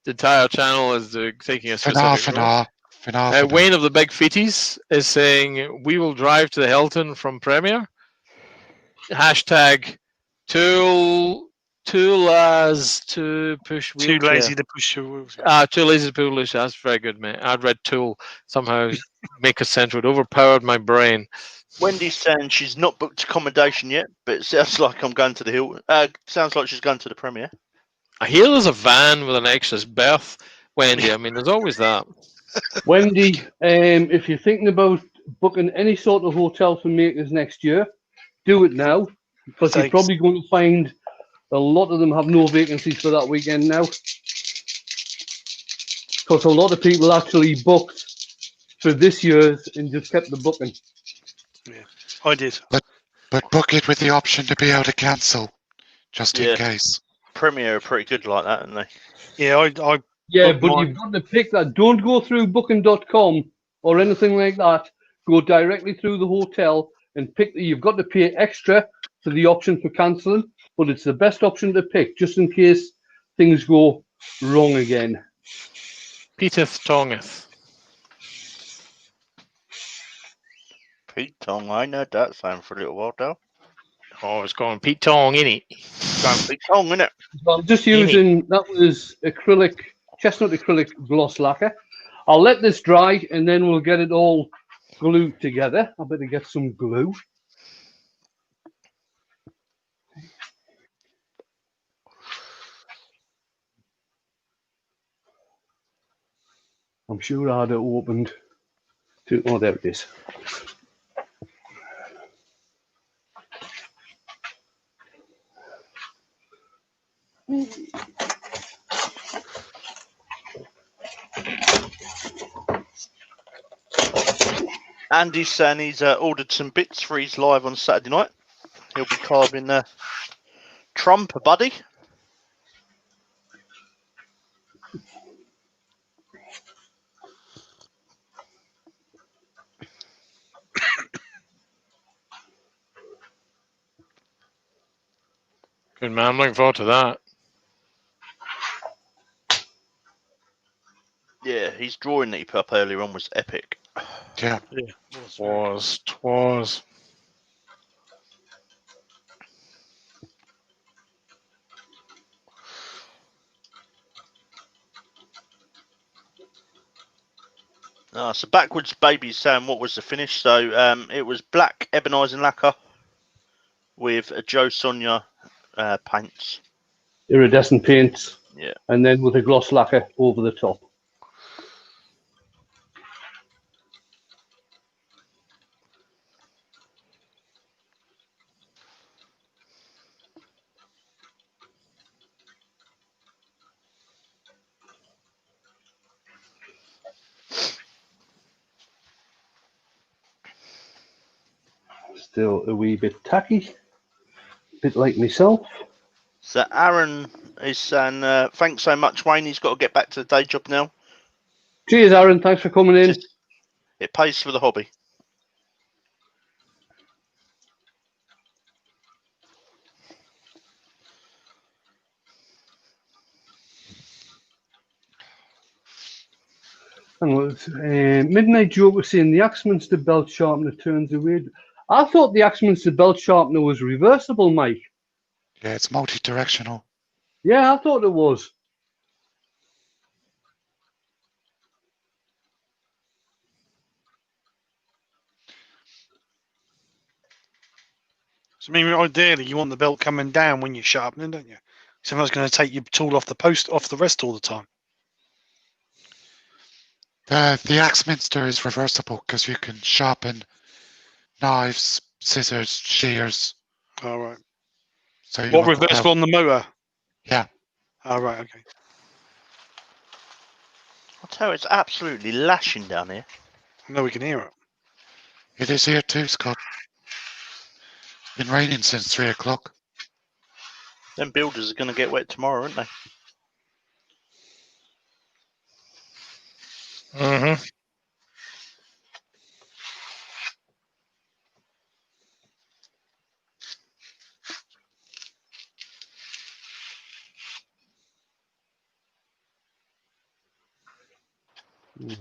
entire channel is taking a specific route. Wayne of the Big Feeties is saying, we will drive to the Hilton from Premier. Hashtag too lazy to push Too wheelchair. lazy to push your wheels. Too lazy to push. That's very good, mate. I'd read tool. Somehow make a sense. It overpowered my brain. Wendy's saying she's not booked accommodation yet, but it sounds like I'm going to the Hilton. Sounds like she's going to the Premier. I hear there's a van with an extra berth, Wendy. I mean, there's always that. Wendy, if you're thinking about booking any sort of hotel for makers next year, do it now, because you're Thanks. probably going to find a lot of them have no vacancies for that weekend now. Because a lot of people actually booked for this year's and just kept the booking. I did. But book it with the option to be able to cancel, just Yeah. in case. Premier are pretty good like that, aren't they? Yeah, I Yeah, Book but mine. you've got to pick that. Don't go through booking.com or anything like that. Go directly through the hotel and pick. You've got to pay extra for the option for cancelling, but it's the best option to pick just in case things go wrong again. Peteth Tongeth. Pete Tong, I know that sound for a little while now. Oh, it's going Pete Tong, innit? Going Pete Tong, innit? So I'm just using, that was chestnut acrylic gloss lacquer. I'll let this dry and then we'll get it all glued together. I better get some glue. I'm sure I had it opened. Oh, there it is. Andy's saying he's ordered some bits for his live on Saturday night. He'll be carving Trump, a buddy. Good man. I'm looking forward to that. Yeah, his drawing that he put up earlier on was epic. Yeah. Twas. So backwards, baby's saying what was the finish? So it was black ebonizing lacquer with a Joe Sonia paints. Iridescent paints. Yeah. And then with a gloss lacquer over the top. Still a wee bit tacky, a bit like myself. So Aaron is saying, thanks so much, Wayne. He's got to get back to the day job now. Cheers, Aaron. Thanks for coming in. It pays for the hobby. Midnight Joke was saying the Axminster belt sharpener turns away. I thought the Axminster belt sharpener was reversible, Mike. Yeah, it's multi-directional. Yeah, I thought it was. So, I mean, ideally, you want the belt coming down when you're sharpening, don't you? Someone's going to take your tool off the rest all the time. The Axminster is reversible because you can sharpen knives, scissors, shears. All right. So you What want the reversible belt- on the motor? Yeah. All right. Okay. I'll tell you, it's absolutely lashing down here. I know we can hear it. It is here too, Scott. Been raining since 3 o'clock. Them builders are going to get wet tomorrow, aren't they? Mm-hmm.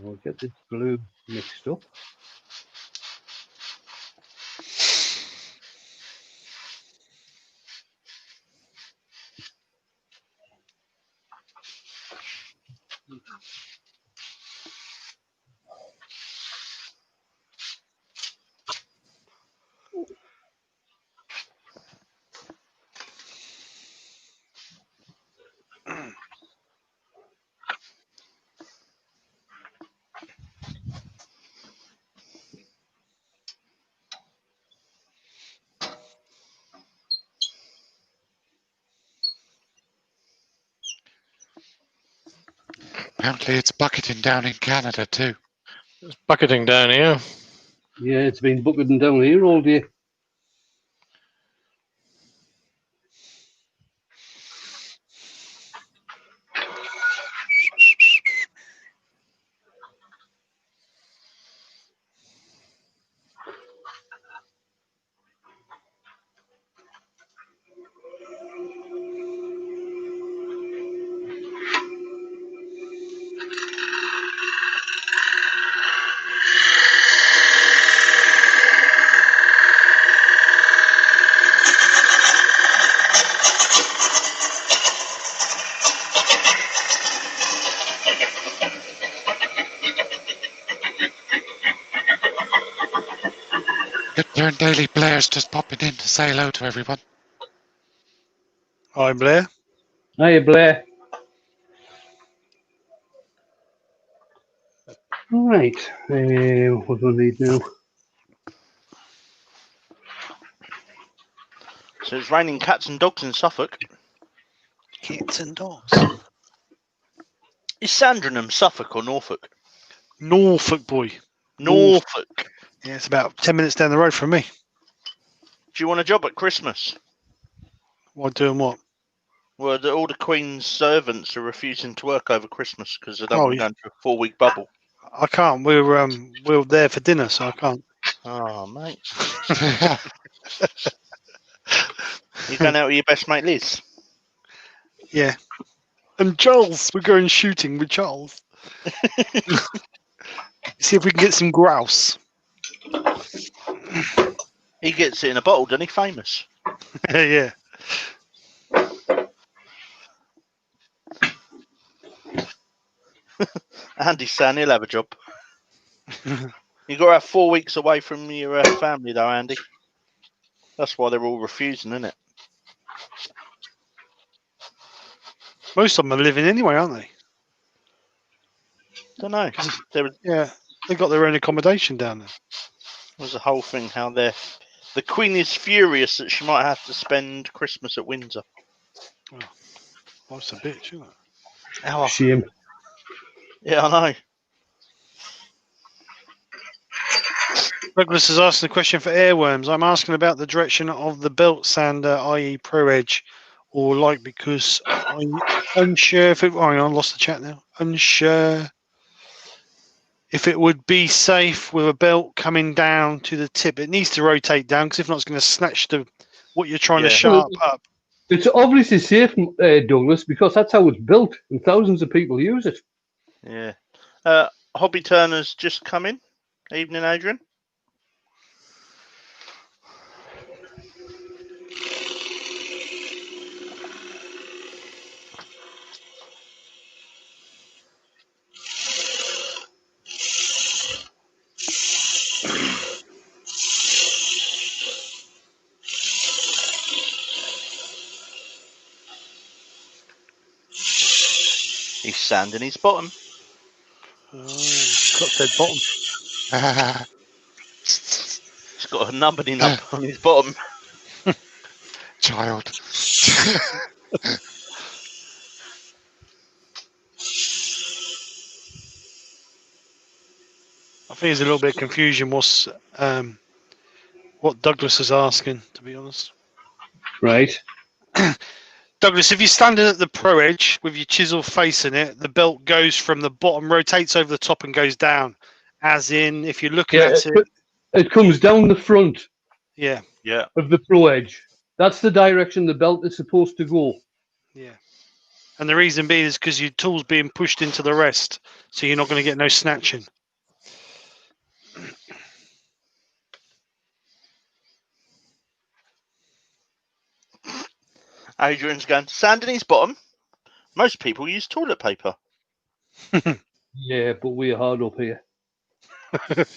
I'll get this glue mixed up. Apparently it's bucketing down in Canada too. It's bucketing down here. Yeah, it's been bucketing down here all day. Good turn, Daily Blair's just popping in to say hello to everyone. Hi, Blair. Hiya, Blair. Right. What do I need now? So it's raining cats and dogs in Suffolk. Cats and dogs. Is Sandringham Suffolk or Norfolk? Norfolk boy. Norfolk. Yeah, it's about 10 minutes down the road from me. Do you want a job at Christmas? What doing what? Well, all the Queen's servants are refusing to work over Christmas because they don't Oh, want to yeah. go into a 4-week bubble. I can't. We're there for dinner, so I can't. Oh, mate. You going out with your best mate Liz? Yeah. And Charles, we're going shooting with Charles. See if we can get some grouse. He gets it in a bottle, doesn't he? Famous. Yeah. Andy's saying he'll have a job. You got to have 4 weeks away from your family, though, Andy. That's why they're all refusing, isn't it? Most of them are living anyway, aren't they? Don't know. There Yeah. They've got their own accommodation down there. was a whole thing how the Queen is furious that she might have to spend Christmas at Windsor. That's a bitch, isn't it? Oh, Shame. yeah, I know. Douglas is asking a question for Airworms. I'm asking about the direction of the belt sander, i.e. Pro Edge, or like because I'm unsure if it... Oh, I lost the chat now. Unsure if it would be safe with a belt coming down to the tip. It needs to rotate down because if not, it's going to snatch what you're trying to Yeah. sharp up. It's obviously safe, Douglas, because that's how it's built, and thousands of people use it. Yeah. Hobby Turner's just come in. Evening, Adrian. He's sanding his bottom. Oh, got dead bottom. He's got a numbing up on his bottom. Child. I think there's a little bit of confusion what Douglas is asking, to be honest. Right. Douglas, if you're standing at the Pro Edge with your chisel facing it, the belt goes from the bottom, rotates over the top and goes down. As in, if you're looking Yeah, at it, it comes down the front yeah, Yeah. of the Pro Edge. That's the direction the belt is supposed to go. yeah. And the reason being is because your tool's being pushed into the rest, so you're not going to get no snatching. Adrian's going, sanding his bottom. Most people use toilet paper. Yeah, but we're hard up here.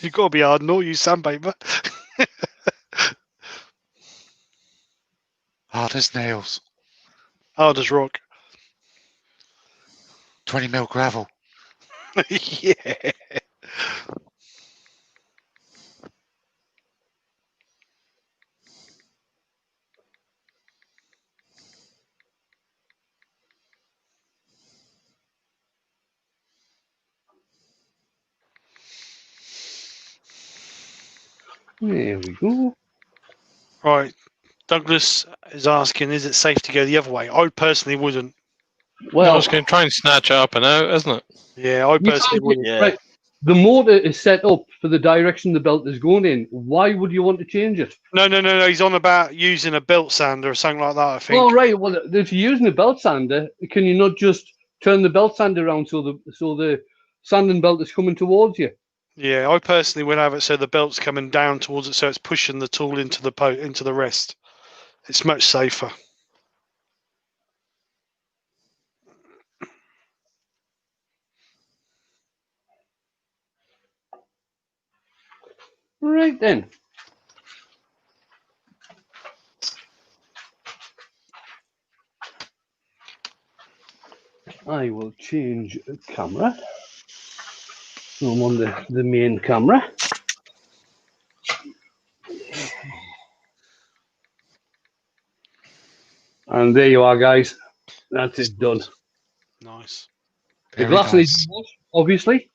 You've got to be hard and all use sandpaper. Hard as nails. Hard as rock. 20 mil gravel. Yeah. There we go. Right. Douglas is asking, is it safe to go the other way? I personally wouldn't. Well, No, it's going to try and snatch it up and out, isn't it? Yeah, I personally wouldn't. Yeah. right. The motor is set up for the direction the belt is going in. Why would you want to change it? No. He's on about using a belt sander or something like that, I think. Well, right. Well, if you're using a belt sander, can you not just turn the belt sander around so the sanding belt is coming towards you? Yeah, I personally would have it so the belt's coming down towards it, so it's pushing the tool into the rest. It's much safer. Right then. I will change camera. I'm on the main camera. And there you are, guys. That's it done. Nice. The Very glass nice. needs to wash, obviously.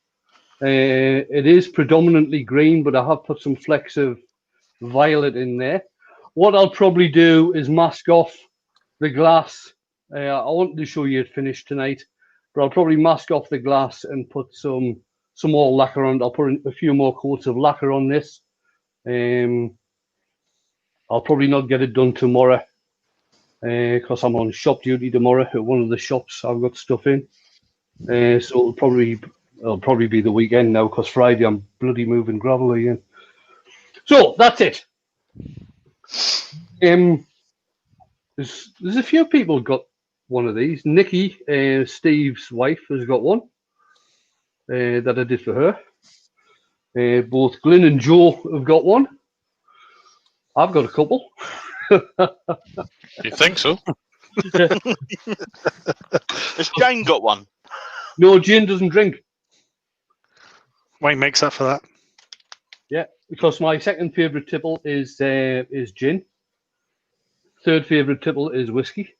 It is predominantly green, but I have put some flecks of violet in there. What I'll probably do is mask off the glass. I wanted to show you it finished tonight, but I'll probably mask off the glass and put some more lacquer on. I'll put a few more coats of lacquer on this. I'll probably not get it done tomorrow. because I'm on shop duty tomorrow at one of the shops I've got stuff in. So it'll probably be the weekend now, because Friday I'm bloody moving gravel again. So that's it. There's a few people got one of these. Nikki, Steve's wife, has got one that I did for her. Both Glyn and Joe have got one. I've got a couple. You think so? Has Jane got one? No, Jane doesn't drink. Wayne makes up for that. Yeah, because my second favourite tipple is gin. Third favourite tipple is whiskey.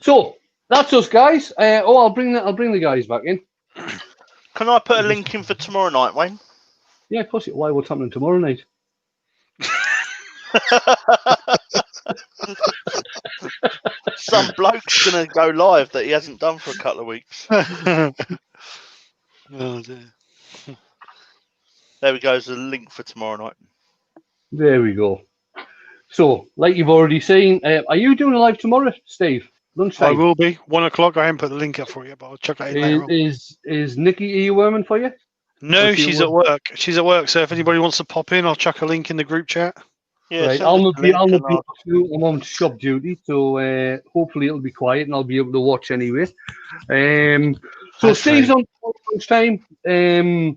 So that's us, guys. I'll bring the guys back in. Can I put a link in for tomorrow night, Wayne? Yeah, of course. Why? What's happening tomorrow night? Some bloke's gonna go live that he hasn't done for a couple of weeks. Oh dear. There we go. There's a link for tomorrow night. There we go. So, like you've already seen, are you doing a live tomorrow, Steve? I Lunchtime. will be 1 o'clock. I haven't put the link up for you, but I'll chuck that in later on. Is Nikki earworming for you? No, Or she she's at work. She's at work. So if anybody wants to pop in, I'll chuck a link in the group chat. Yeah, Right, send I'll us not the be. link I'll not and be. I'll- I'm on shop duty, so hopefully it'll be quiet and I'll be able to watch anyway. So That's Steve's right. on lunchtime.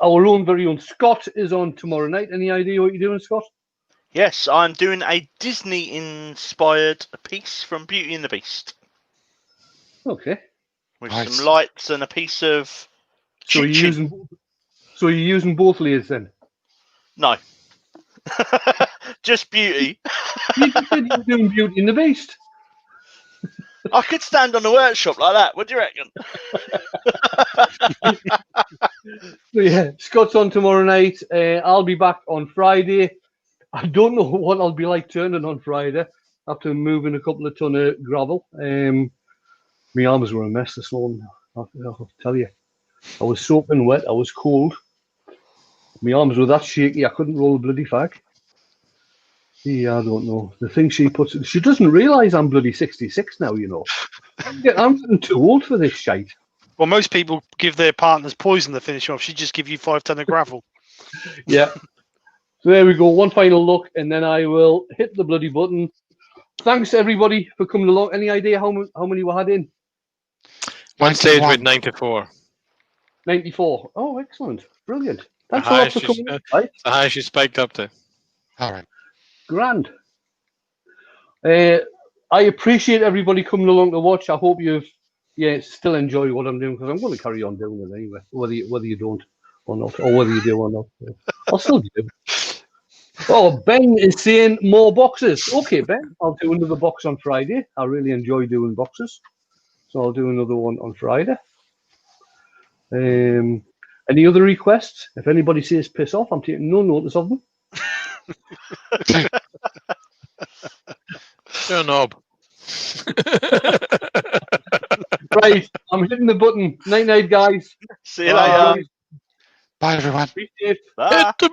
Our own very own Scott is on tomorrow night. Any idea what you're doing, Scott? Yes, I'm doing a Disney-inspired piece from Beauty and the Beast Okay. with Nice. some lights and a piece of. So Chin-chin. you're using both layers then? No. Just Beauty. You just said you were doing Beauty and the Beast. I could stand on the workshop like that. What do you reckon? So yeah, Scott's on tomorrow night. I'll be back on Friday. I don't know what I'll be like turning on Friday after moving a couple of ton of gravel. My arms were a mess this morning. I'll tell you. I was soaking wet. I was cold. My arms were that shaky. I couldn't roll a bloody fag. Yeah, I don't know. The thing she puts, she doesn't realise I'm bloody 66 now, you know. I'm getting too old for this shite. Well, most people give their partners poison to finish off. She'd just give you 5 ton of gravel. Yeah. So there we go. One final look, and then I will hit the bloody button. Thanks everybody for coming along. Any idea how many we had in? One stage with 91. 94. 94. Oh, excellent. Brilliant. Thanks a Hi, lot for she's- coming in. Right? The high she spiked up to. All right. Grand. I appreciate everybody coming along to watch. I hope you've still enjoy what I'm doing, because I'm going to carry on doing it anyway, whether you don't or not, or whether you do or not. I'll still do. Oh, Ben is saying more boxes. Okay, Ben, I'll do another box on Friday. I really enjoy doing boxes, so I'll do another one on Friday. Any other requests? If anybody says piss off, I'm taking no notice of them. You're a knob. Right, I'm hitting the button. Night, night, guys. See you later. Bye. Bye, everyone. Be safe. Bye. Hit the